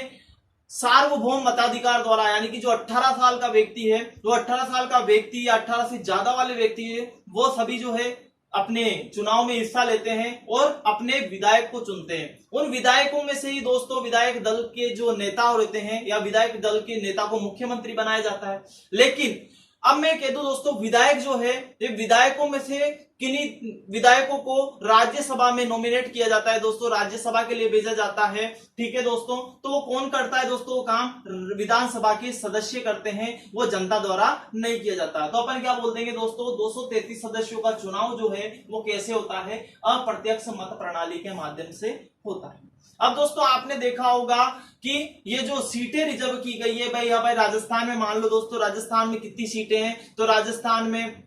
सार्वभौम मताधिकार द्वारा, यानी कि जो 18 साल का व्यक्ति है, जो 18 साल का व्यक्ति या 18 से ज्यादा वाले व्यक्ति है, वो सभी जो है अपने चुनाव में हिस्सा लेते हैं और अपने विधायक को चुनते हैं। उन विधायकों में से ही दोस्तों विधायक दल के जो नेता होते हैं या विधायक दल के नेता को मुख्यमंत्री बनाया जाता है। लेकिन अब मैं कह दूं दोस्तों, विधायक जो है, ये विधायकों में से किन्हीं विधायकों को राज्यसभा में नॉमिनेट किया जाता है दोस्तों, राज्यसभा के लिए भेजा जाता है। ठीक है दोस्तों, तो वो कौन करता है दोस्तों, वो काम विधानसभा के सदस्य करते हैं, वो जनता द्वारा नहीं किया जाता। तो अपन क्या बोल देंगे दोस्तों, 233 सदस्यों का चुनाव जो है वो कैसे होता है, अप्रत्यक्ष मत प्रणाली के माध्यम से होता है। अब दोस्तों आपने देखा होगा कि ये जो सीटें रिजर्व की गई है, भाई यहाँ भाई राजस्थान में मान लो दोस्तों, राजस्थान में कितनी सीटें हैं, तो राजस्थान में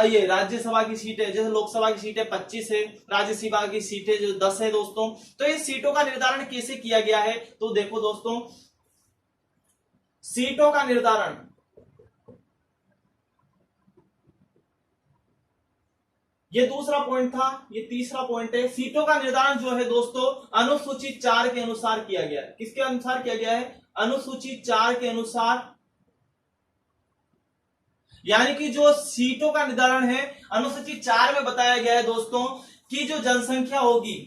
ये राज्यसभा की सीटें, जैसे लोकसभा की सीटें 25 है, राज्यसभा की सीटें जो 10 है दोस्तों। तो ये सीटों का निर्धारण कैसे किया गया है, तो देखो दोस्तों, सीटों का निर्धारण, ये दूसरा पॉइंट था, ये तीसरा पॉइंट है। सीटों का निर्धारण जो है दोस्तों अनुसूची 4 के अनुसार किया गया है। किसके अनुसार किया गया है, अनुसूची 4 के अनुसार। यानी कि जो सीटों का निर्धारण है अनुसूची 4 में बताया गया है दोस्तों कि जो जनसंख्या होगी,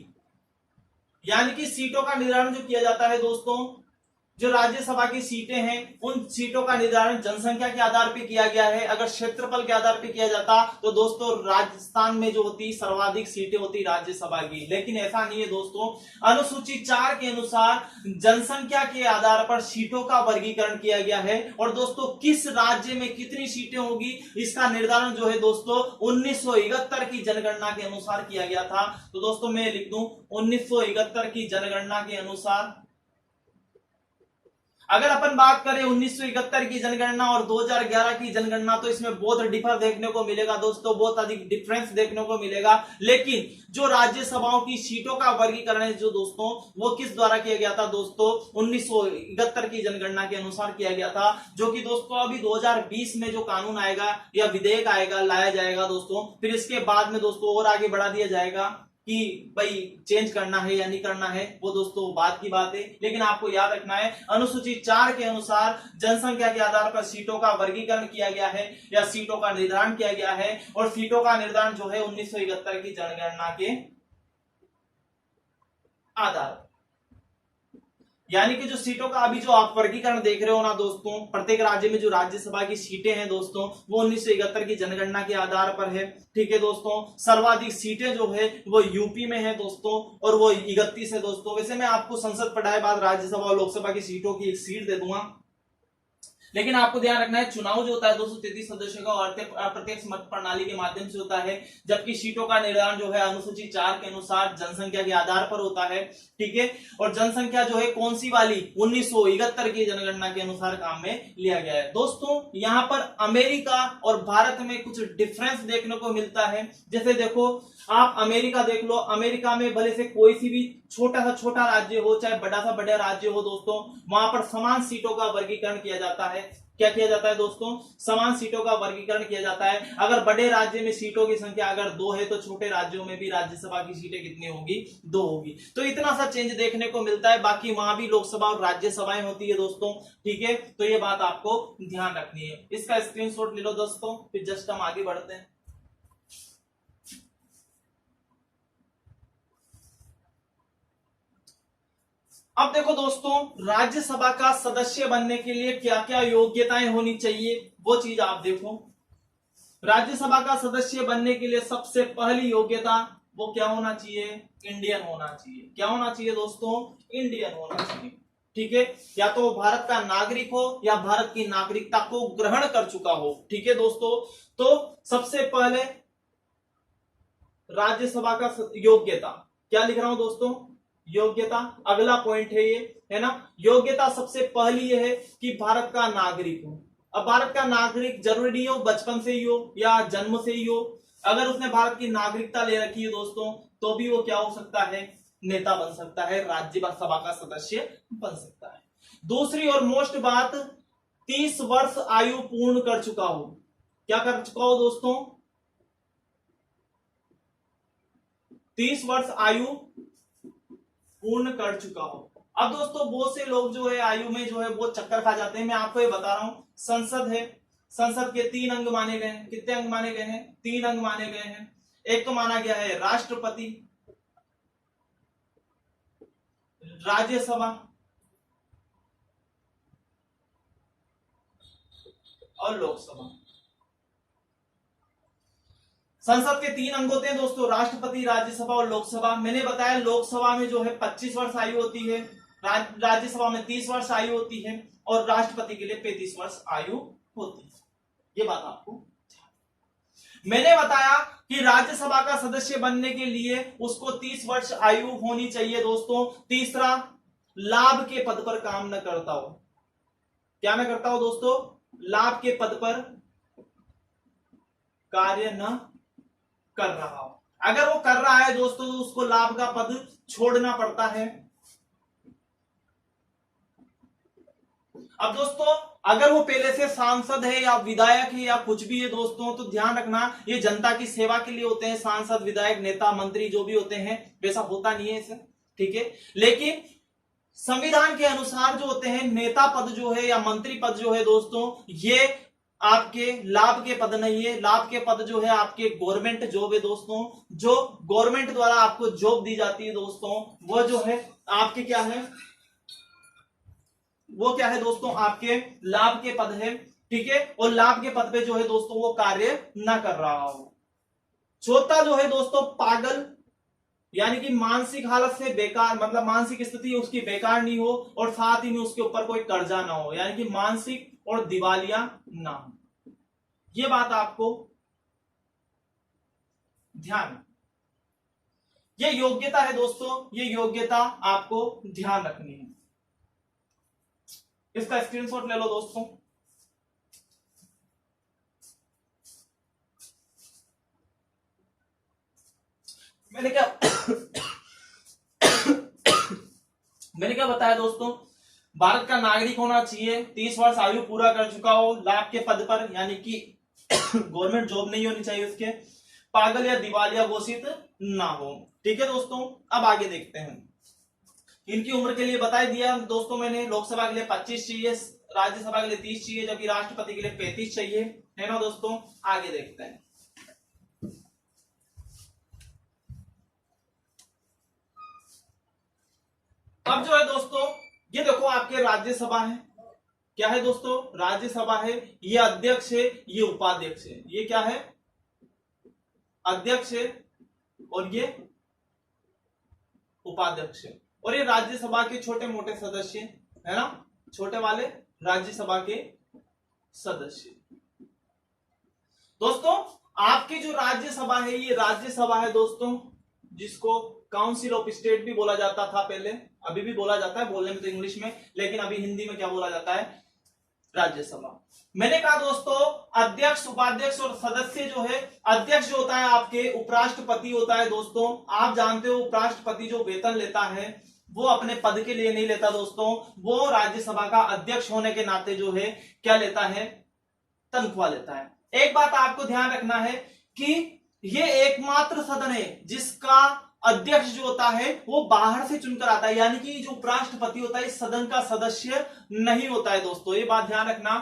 यानी कि सीटों का निर्धारण जो किया जाता है दोस्तों, जो राज्यसभा की सीटें हैं उन सीटों का निर्धारण जनसंख्या के आधार पर किया गया है। अगर क्षेत्रफल के आधार पर किया जाता तो दोस्तों राजस्थान में जो होती सर्वाधिक सीटें होती राज्यसभा की, लेकिन ऐसा नहीं है दोस्तों। अनुसूची 4 के अनुसार जनसंख्या के आधार पर सीटों का वर्गीकरण किया गया है। और दोस्तों किस राज्य में कितनी सीटें होगी इसका निर्धारण जो है दोस्तों 1971 की जनगणना के अनुसार किया गया था। तो दोस्तों मैं लिख दूं 1971 की जनगणना के अनुसार। अगर अपन बात करें 1971 की जनगणना और 2011 की जनगणना, तो इसमें बहुत डिफर देखने को मिलेगा दोस्तों, बहुत अधिक डिफरेंस देखने को मिलेगा। लेकिन जो राज्यसभाओं की सीटों का वर्गीकरण है जो दोस्तों, वो किस द्वारा किया गया था दोस्तों, 1971 की जनगणना के अनुसार किया गया था। जो कि दोस्तों अभी 2020 में जो कानून आएगा या विधेयक आएगा, लाया जाएगा दोस्तों, फिर इसके बाद में दोस्तों और आगे बढ़ा दिया जाएगा कि भाई चेंज करना है या नहीं करना है, वो दोस्तों बात की बात है। लेकिन आपको याद रखना है अनुसूची 4 के अनुसार जनसंख्या के आधार पर सीटों का वर्गीकरण किया गया है या सीटों का निर्धारण किया गया है। और सीटों का निर्धारण जो है 1971 की जनगणना के आधार, यानी कि जो सीटों का अभी जो आप वर्गीकरण देख रहे हो ना दोस्तों, प्रत्येक राज्य में जो राज्यसभा की सीटें हैं दोस्तों, वो 1971 की जनगणना के आधार पर है। ठीक है दोस्तों, सर्वाधिक सीटें जो है वो यूपी में है दोस्तों, और वो 31 है दोस्तों। वैसे मैं आपको संसद पढ़ाए बाद राज्यसभा और लोकसभा की सीटों की एक सीट दे दूंगा, लेकिन आपको ध्यान रखना है चुनाव जो होता है 233 सदस्यों का अप्रत्यक्ष मत प्रणाली के माध्यम से होता है, जबकि सीटों का निर्धारण जो है अनुसूची 4 के अनुसार जनसंख्या के आधार पर होता है। ठीक है, और जनसंख्या जो है कौन सी वाली, 1971 की जनगणना के अनुसार काम में लिया गया है। दोस्तों यहाँ पर अमेरिका और भारत में कुछ डिफरेंस देखने को मिलता है। जैसे देखो आप अमेरिका देख लो, अमेरिका में भले से कोई सी भी छोटा सा छोटा राज्य हो चाहे बड़ा सा बड़ा राज्य हो दोस्तों, वहां पर समान सीटों का वर्गीकरण किया जाता है। क्या किया जाता है दोस्तों, समान सीटों का वर्गीकरण किया जाता है। अगर बड़े राज्य में सीटों की संख्या अगर 2 है, तो छोटे राज्यों में भी राज्यसभा की सीटें कितनी होगी, 2 होगी। तो इतना सा चेंज देखने को मिलता है। बाकी वहां भी लोकसभा और राज्यसभाएं होती है दोस्तों। ठीक है, तो ये बात आपको ध्यान रखनी है। इसका स्क्रीनशॉट ले लो दोस्तों, फिर जस्ट हम आगे बढ़ते हैं। अब देखो दोस्तों, राज्यसभा का सदस्य बनने के लिए क्या क्या योग्यताएं होनी चाहिए, वो चीज आप देखो। राज्यसभा का सदस्य बनने के लिए सबसे पहली योग्यता वो क्या होना चाहिए, इंडियन होना चाहिए। क्या होना चाहिए दोस्तों, इंडियन होना चाहिए। ठीक है, या तो वो भारत का नागरिक हो या भारत की नागरिकता को ग्रहण कर चुका हो। ठीक है दोस्तों, तो सबसे पहले राज्यसभा का योग्यता, क्या लिख रहा हूं दोस्तों, योग्यता, अगला पॉइंट है ये, है ना। योग्यता सबसे पहली ये है कि भारत का नागरिक हो। अब भारत का नागरिक जरूरी नहीं हो बचपन से ही हो या जन्म से ही हो, अगर उसने भारत की नागरिकता ले रखी है दोस्तों, तो भी वो क्या हो सकता है, नेता बन सकता है, राज्यसभा का सदस्य बन सकता है। दूसरी और मोस्ट बात, 30 वर्ष आयु पूर्ण कर चुका हो। क्या कर चुका हो दोस्तों, 30 वर्ष आयु पूर्ण कर चुका हो। अब दोस्तों बहुत से लोग जो है आयु में जो है वो चक्कर खा जाते हैं। मैं आपको ये बता रहा हूं, संसद है, संसद के 3 अंग माने गए हैं। कितने अंग माने गए हैं, 3 अंग माने गए हैं। एक तो माना गया है राष्ट्रपति, राज्यसभा और लोकसभा। संसद के 3 अंग होते हैं दोस्तों, राष्ट्रपति, राज्यसभा और लोकसभा। मैंने बताया लोकसभा में जो है 25 वर्ष आयु होती है, राज्यसभा में 30 वर्ष आयु होती है और राष्ट्रपति के लिए 35 वर्ष आयु होती है। ये बात आपको, मैंने बताया कि राज्यसभा का सदस्य बनने के लिए उसको 30 वर्ष आयु होनी चाहिए दोस्तों। तीसरा, लाभ के पद पर काम न करता हो। क्या न करता हो दोस्तों, लाभ के पद पर कार्य न कर रहा हो। अगर वो कर रहा है दोस्तों तो उसको लाभ का पद छोड़ना पड़ता है। अब दोस्तों अगर वो पहले से सांसद है या विधायक है या कुछ भी है दोस्तों, तो ध्यान रखना ये जनता की सेवा के लिए होते हैं, सांसद, विधायक, नेता, मंत्री जो भी होते हैं, वैसा होता नहीं है इसे, ठीक है। लेकिन संविधान के अनुसार जो होते हैं नेता पद जो है या मंत्री पद जो है दोस्तों, ये आपके लाभ के पद नहीं है। लाभ के पद जो है आपके गवर्नमेंट जॉब है दोस्तों, जो गवर्नमेंट द्वारा आपको जॉब दी जाती है दोस्तों, वो जो है आपके क्या है, वो क्या है दोस्तों, आपके लाभ के पद है, ठीक है। और लाभ के पद पे जो है दोस्तों वो कार्य ना कर रहा हो। चौथा जो है दोस्तों पागल, यानी कि मानसिक हालत से बेकार, मतलब मानसिक स्थिति उसकी बेकार नहीं हो और साथ ही में उसके ऊपर कोई कर्जा ना हो, यानी कि मानसिक और दिवालिया ना हो। ये बात आपको ध्यान, ये योग्यता है दोस्तों, ये योग्यता आपको ध्यान रखनी है। इसका स्क्रीनशॉट ले लो दोस्तों। मैंने क्या मैंने क्या बताया दोस्तों, भारत का नागरिक होना चाहिए, 30 वर्ष आयु पूरा कर चुका हो, लाभ के पद पर, यानी कि गवर्नमेंट जॉब नहीं होनी चाहिए उसके, पागल या दिवालिया घोषित ना हो, ठीक है दोस्तों। अब आगे देखते हैं, इनकी उम्र के लिए बता दिया दोस्तों मैंने, लोकसभा के लिए 25 चाहिए, राज्यसभा के लिए 30 चाहिए, जबकि राष्ट्रपति के लिए 35 चाहिए, है ना दोस्तों। आगे देखते हैं, अब जो है दोस्तों ये देखो आपके राज्यसभा है, क्या है दोस्तों, राज्यसभा है, ये अध्यक्ष है, ये उपाध्यक्ष है, ये क्या है, अध्यक्ष है और ये उपाध्यक्ष है, और ये राज्यसभा के छोटे मोटे सदस्य है ना, छोटे वाले राज्यसभा के सदस्य। दोस्तों आपकी जो राज्यसभा है, ये राज्यसभा है दोस्तों, जिसको काउंसिल ऑफ स्टेट भी बोला जाता था पहले, अभी भी बोला जाता है, बोलने में तो इंग्लिश में, लेकिन अभी हिंदी में क्या बोला जाता है, राज्यसभा। मैंने कहा दोस्तों अध्यक्ष, उपाध्यक्ष और सदस्य जो है, अध्यक्ष जो होता है आपके उपराष्ट्रपति होता है दोस्तों। आप जानते हो उपराष्ट्रपति जो वेतन लेता है वो अपने पद के लिए नहीं लेता दोस्तों, वो राज्यसभा का अध्यक्ष होने के नाते जो है क्या लेता है, तनख्वाह लेता है। एक बात आपको ध्यान रखना है कि ये एकमात्र सदन है जिसका अध्यक्ष जो होता है वो बाहर से चुनकर आता है, यानी कि जो उपराष्ट्रपति होता है इस सदन का सदस्य नहीं होता है दोस्तों, ये बात ध्यान रखना।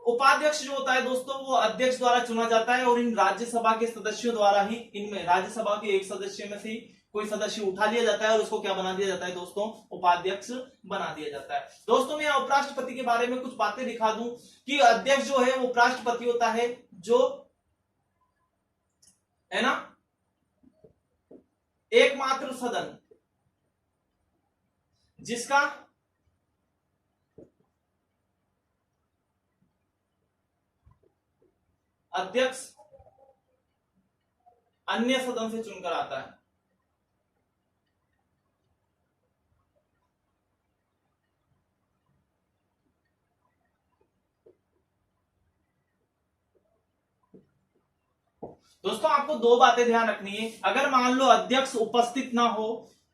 उपाध्यक्ष जो होता है दोस्तों वो अध्यक्ष द्वारा चुना जाता है, और इन राज्यसभा के सदस्यों द्वारा ही, इनमें राज्यसभा के एक सदस्य में से कोई सदस्य उठा लिया जाता है और उसको क्या बना दिया जाता है दोस्तों, उपाध्यक्ष बना दिया जाता है। दोस्तों मैं यहाँ उपराष्ट्रपति के बारे में कुछ बातें दिखा दूं कि अध्यक्ष जो है वो उपराष्ट्रपति होता है, जो है ना एकमात्र सदन जिसका अध्यक्ष अन्य सदन से चुनकर आता है। दोस्तों आपको दो बातें ध्यान रखनी है। अगर मान लो अध्यक्ष उपस्थित ना हो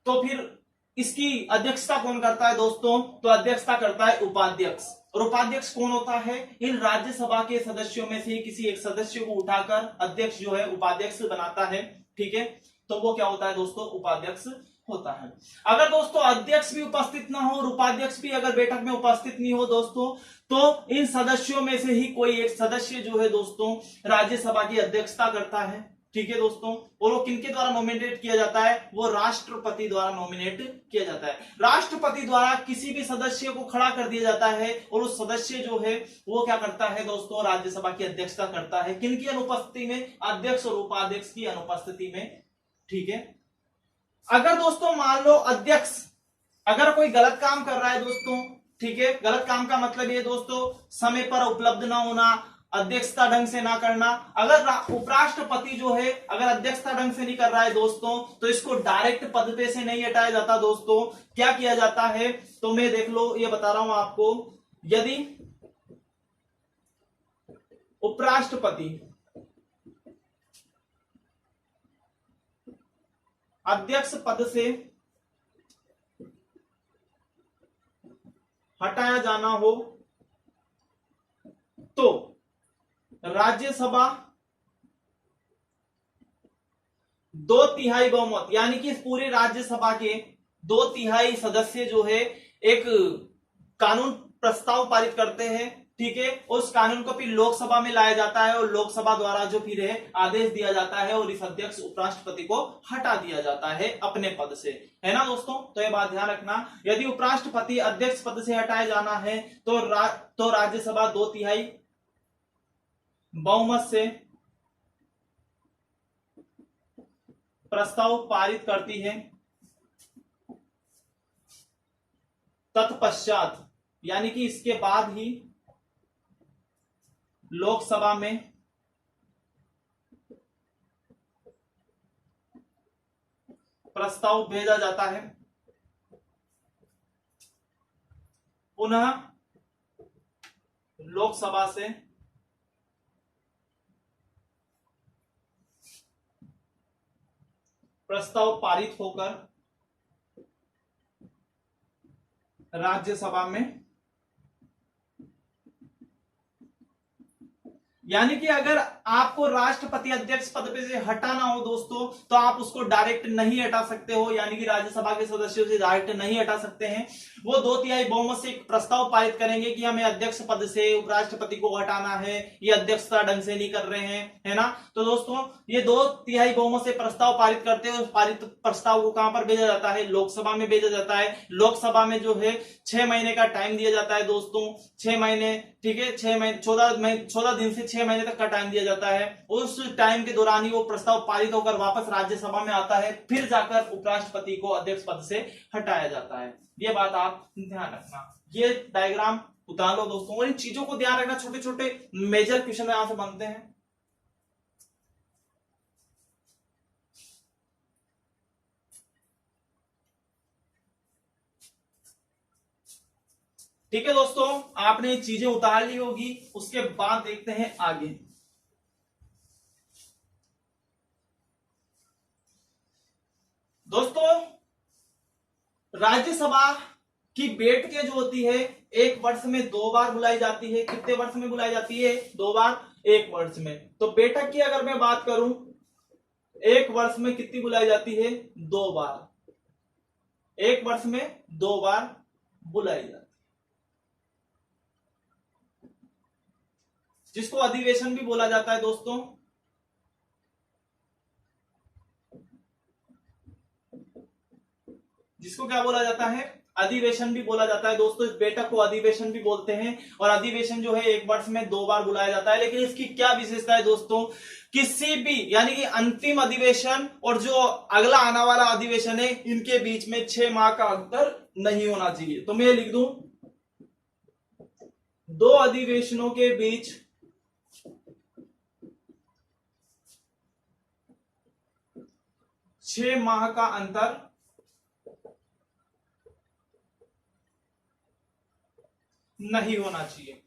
तो फिर इसकी अध्यक्षता कौन करता है दोस्तों? तो अध्यक्षता करता है उपाध्यक्ष। और उपाध्यक्ष कौन होता है? इन राज्यसभा के सदस्यों में से किसी एक सदस्य को उठाकर अध्यक्ष जो है उपाध्यक्ष बनाता है। ठीक है, तो वो क्या होता है दोस्तों? उपाध्यक्ष होता है। अगर दोस्तों अध्यक्ष भी उपस्थित ना हो और उपाध्यक्ष भी अगर बैठक में उपस्थित नहीं हो दोस्तों, तो इन सदस्यों में से ही कोई एक सदस्य जो है दोस्तों राज्यसभा की अध्यक्षता करता है। ठीक है दोस्तों, और वो किनके द्वारा नॉमिनेट किया जाता है? वो राष्ट्रपति द्वारा नॉमिनेट किया जाता है। राष्ट्रपति द्वारा किसी भी सदस्य को खड़ा कर दिया जाता है और उस सदस्य जो है वो क्या करता है दोस्तों? राज्यसभा की अध्यक्षता करता है। किनकी अनुपस्थिति में? अध्यक्ष और उपाध्यक्ष की अनुपस्थिति में। ठीक है, अगर दोस्तों मान लो अध्यक्ष अगर कोई गलत काम कर रहा है दोस्तों, ठीक है, गलत काम का मतलब ये दोस्तों समय पर उपलब्ध ना होना, अध्यक्षता ढंग से ना करना। अगर उपराष्ट्रपति जो है अगर अध्यक्षता ढंग से नहीं कर रहा है दोस्तों, तो इसको डायरेक्ट पद पे से नहीं हटाया जाता दोस्तों। क्या किया जाता है? तो मैं देख लो ये बता रहा हूं आपको। यदि उपराष्ट्रपति अध्यक्ष पद से हटाया जाना हो तो राज्यसभा 2/3 बहुमत, यानी कि इस पूरे राज्यसभा के 2/3 सदस्य जो है एक कानून प्रस्ताव पारित करते हैं। ठीक है, उस कानून को फिर लोकसभा में लाया जाता है और लोकसभा द्वारा जो फिर है आदेश दिया जाता है और इस अध्यक्ष उपराष्ट्रपति को हटा दिया जाता है अपने पद से। है ना दोस्तों? तो ये बात ध्यान रखना, यदि उपराष्ट्रपति अध्यक्ष पद से हटाया जाना है तो राज्यसभा 2/3 बहुमत से प्रस्ताव पारित करती है। तत्पश्चात यानी कि इसके बाद ही लोकसभा में प्रस्ताव भेजा जाता है। पुनः लोकसभा से प्रस्ताव पारित होकर राज्यसभा में, यानी कि अगर आपको राष्ट्रपति अध्यक्ष पद पे से हटाना हो दोस्तों, तो आप उसको डायरेक्ट नहीं हटा सकते हो, यानी कि राज्यसभा के सदस्यों से डायरेक्ट नहीं हटा सकते हैं। वो 2/3 बहुमत से एक प्रस्ताव पारित करेंगे कि हमें अध्यक्ष पद से उपराष्ट्रपति को हटाना है, ये अध्यक्षता ढंग से नहीं कर रहे हैं, है ना। तो दोस्तों ये 2/3 बहुमत से प्रस्ताव पारित करते हैं। पारित प्रस्ताव को कहां पर भेजा जाता है? लोकसभा में भेजा जाता है। लोकसभा में जो है 6 महीने का टाइम दिया जाता है दोस्तों, 6 महीने, ठीक है, 14 दिन से 6 महीने तक का टाइम दिया जाता है। उस टाइम के दौरान ही वो प्रस्ताव पारित होकर वापस राज्यसभा में आता है, फिर जाकर उपराष्ट्रपति को अध्यक्ष पद से हटाया जाता है। ये बात आप ध्यान रखना। ये डायग्राम उतार लो दोस्तों, और इन चीजों को ध्यान रखना, छोटे छोटे मेजर क्वेश्चन यहां से बनते हैं। ठीक है दोस्तों, आपने ये चीजें उतार ली होगी। उसके बाद देखते हैं आगे। दोस्तों राज्यसभा की बैठकें जो होती है एक वर्ष में 2 बार बुलाई जाती है। कितने वर्ष में बुलाई जाती है? 2 बार, एक वर्ष में। तो बैठक की अगर मैं बात करूं, एक वर्ष में कितनी बुलाई जाती है? 2 बार। एक वर्ष में 2 बार बुलाई जाती है, जिसको अधिवेशन भी बोला जाता है दोस्तों। जिसको क्या बोला जाता है? अधिवेशन भी बोला जाता है दोस्तों। इस बैठक को अधिवेशन भी बोलते हैं। और अधिवेशन जो है एक वर्ष में 2 बार बुलाया जाता है। लेकिन इसकी क्या विशेषता है दोस्तों? किसी भी, यानी कि अंतिम अधिवेशन और जो अगला आने वाला अधिवेशन है, इनके बीच में 6 माह का अंतर नहीं होना चाहिए। तो मैं लिख दूं, 2 अधिवेशनों के बीच 6 माह का अंतर नहीं होना चाहिए।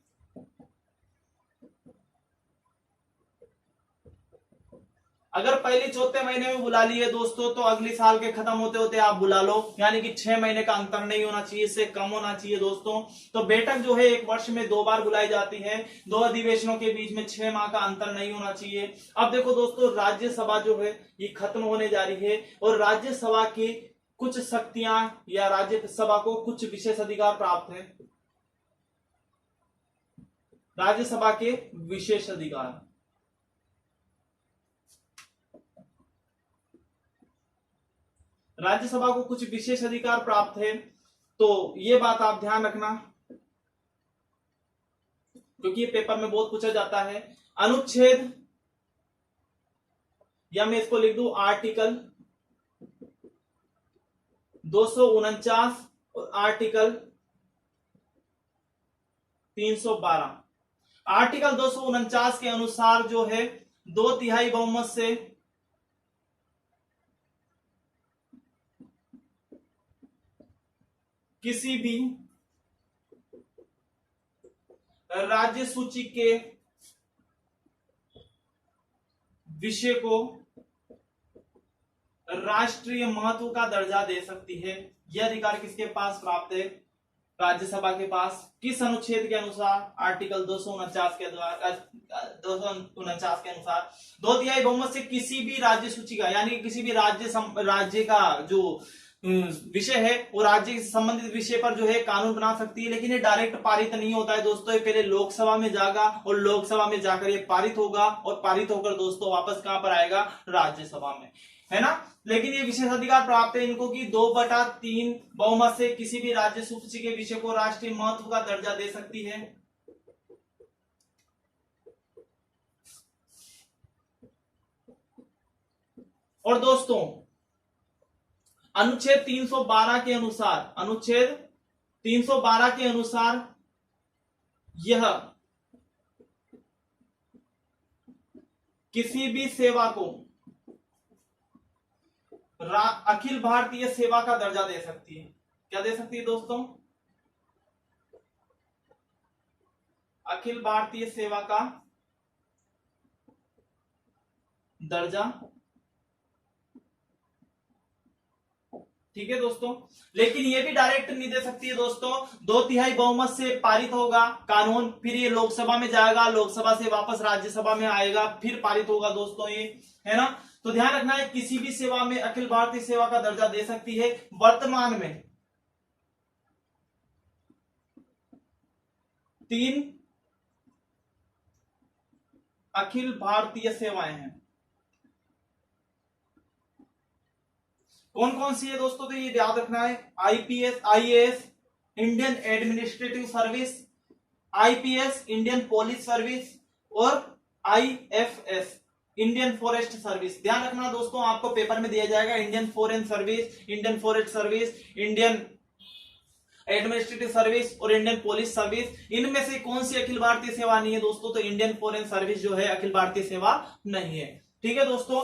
अगर पहले चौथे महीने में बुला लिए दोस्तों तो अगले साल के खत्म होते होते आप बुला लो, यानी कि 6 महीने का अंतर नहीं होना चाहिए, इससे कम होना चाहिए दोस्तों। तो बैठक जो है एक वर्ष में 2 बार बुलाई जाती है, 2 अधिवेशनों के बीच में 6 माह का अंतर नहीं होना चाहिए। अब देखो दोस्तों, राज्यसभा जो है ये खत्म होने जा रही है और राज्यसभा की कुछ शक्तियां या राज्यसभा को कुछ विशेष अधिकार प्राप्त है। राज्यसभा के विशेष अधिकार, राज्यसभा को कुछ विशेष अधिकार प्राप्त है, तो ये बात आप ध्यान रखना क्योंकि ये पेपर में बहुत पूछा जाता है। अनुच्छेद, या मैं इसको लिख दूं आर्टिकल 249 और आर्टिकल 312। आर्टिकल 249 के अनुसार जो है 2/3 बहुमत से किसी भी राज्य सूची के विषय को राष्ट्रीय महत्व का दर्जा दे सकती है। यह अधिकार किसके पास प्राप्त है? राज्यसभा के पास। किस अनुच्छेद के अनुसार? आर्टिकल 249 के द्वारा, 249 के अनुसार 2/3 बहुमत से किसी भी राज्य सूची का, यानी किसी भी राज्य का जो विषय है वो राज्य से संबंधित विषय पर जो है कानून बना सकती है। लेकिन ये डायरेक्ट पारित नहीं होता है दोस्तों, ये पहले लोकसभा में जाएगा और लोकसभा में जाकर ये पारित होगा और पारित होकर दोस्तों वापस कहां पर आएगा? राज्यसभा में, है ना। लेकिन ये विशेष अधिकार प्राप्त है इनको कि 2/3 बहुमत से किसी भी राज्य सूची के विषय को राष्ट्रीय महत्व का दर्जा दे सकती है। और दोस्तों अनुच्छेद 312 के अनुसार, अनुच्छेद 312 के अनुसार यह किसी भी सेवा को अखिल भारतीय सेवा का दर्जा दे सकती है। क्या दे सकती है दोस्तों? अखिल भारतीय सेवा का दर्जा, ठीक है दोस्तों। लेकिन ये भी डायरेक्ट नहीं दे सकती है दोस्तों, 2/3 बहुमत से पारित होगा कानून, फिर ये लोकसभा में जाएगा, लोकसभा से वापस राज्यसभा में आएगा, फिर पारित होगा दोस्तों ये, है ना। तो ध्यान रखना है, किसी भी सेवा में अखिल भारतीय सेवा का दर्जा दे सकती है। वर्तमान में 3 अखिल भारतीय सेवाएं हैं। कौन कौन सी है दोस्तों? तो ये याद रखना है, IPS, IAS, Indian administrative service, IPS, Indian police service, और आईएफएस, इंडियन फॉरेस्ट सर्विस। ध्यान रखना दोस्तों, आपको पेपर में दिया जाएगा Indian foreign service, Indian forest service, Indian administrative service और इंडियन पुलिस सर्विस। इनमें से कौन सी अखिल भारतीय सेवा नहीं है दोस्तों? तो इंडियन फॉरेन सर्विस जो है अखिल भारतीय सेवा नहीं है। ठीक है दोस्तों,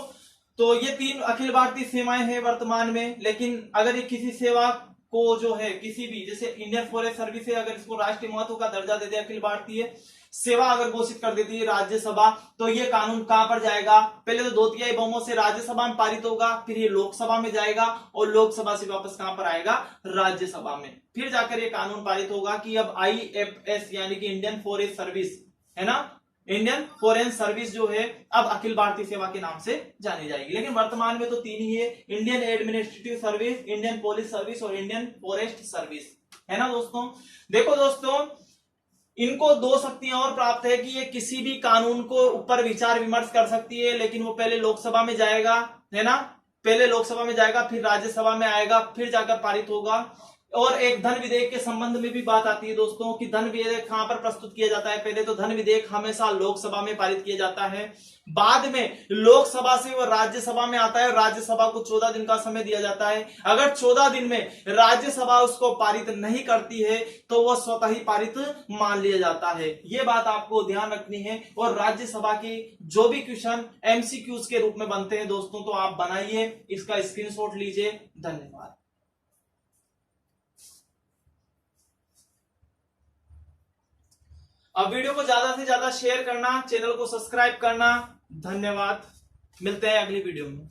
तो ये 3 अखिल भारतीय सेवाएं हैं वर्तमान में। लेकिन अगर ये किसी सेवा को जो है किसी भी, जैसे इंडियन फॉरेस्ट सर्विस है, अगर इसको राष्ट्रीय महत्व का दर्जा दे दे अखिल भारतीय सेवा अगर घोषित कर देती है राज्यसभा, तो ये कानून कहां पर जाएगा? पहले तो 2/3 बहुमत से राज्यसभा में पारित होगा, फिर ये लोकसभा में जाएगा और लोकसभा से वापस कहां पर आएगा? राज्यसभा में। फिर जाकर ये कानून पारित होगा कि अब आईएफएस यानी कि इंडियन फॉरेस्ट सर्विस, है ना, इंडियन फॉरेन सर्विस जो है अब अखिल भारतीय सेवा के नाम से जानी जाएगी। लेकिन वर्तमान में तो 3 ही है, Indian administrative service, Indian police service और इंडियन फॉरेस्ट सर्विस, है ना दोस्तों। देखो दोस्तों, इनको 2 शक्तियां और प्राप्त है कि ये किसी भी कानून को ऊपर विचार विमर्श कर सकती है, लेकिन वो पहले लोकसभा में जाएगा, है ना, पहले लोकसभा में जाएगा, फिर राज्यसभा में आएगा, फिर जाकर पारित होगा। और एक धन विधेयक के संबंध में भी बात आती है दोस्तों कि धन विधेयक कहां पर प्रस्तुत किया जाता है। पहले तो धन विधेयक हमेशा लोकसभा में पारित किया जाता है, बाद में लोकसभा से वो राज्यसभा में आता है। राज्यसभा को 14 दिन का समय दिया जाता है। अगर 14 दिन में राज्यसभा उसको पारित नहीं करती है तो वह स्वतः ही पारित मान लिया जाता है। यह बात आपको ध्यान रखनी है। और राज्यसभा के जो भी क्वेश्चन एमसीक्यूज के रूप में बनते हैं दोस्तों, तो आप बनाइए, इसका स्क्रीनशॉट लीजिए। धन्यवाद। अब वीडियो को ज्यादा से ज्यादा शेयर करना, चैनल को सब्सक्राइब करना। धन्यवाद। मिलते हैं अगली वीडियो में।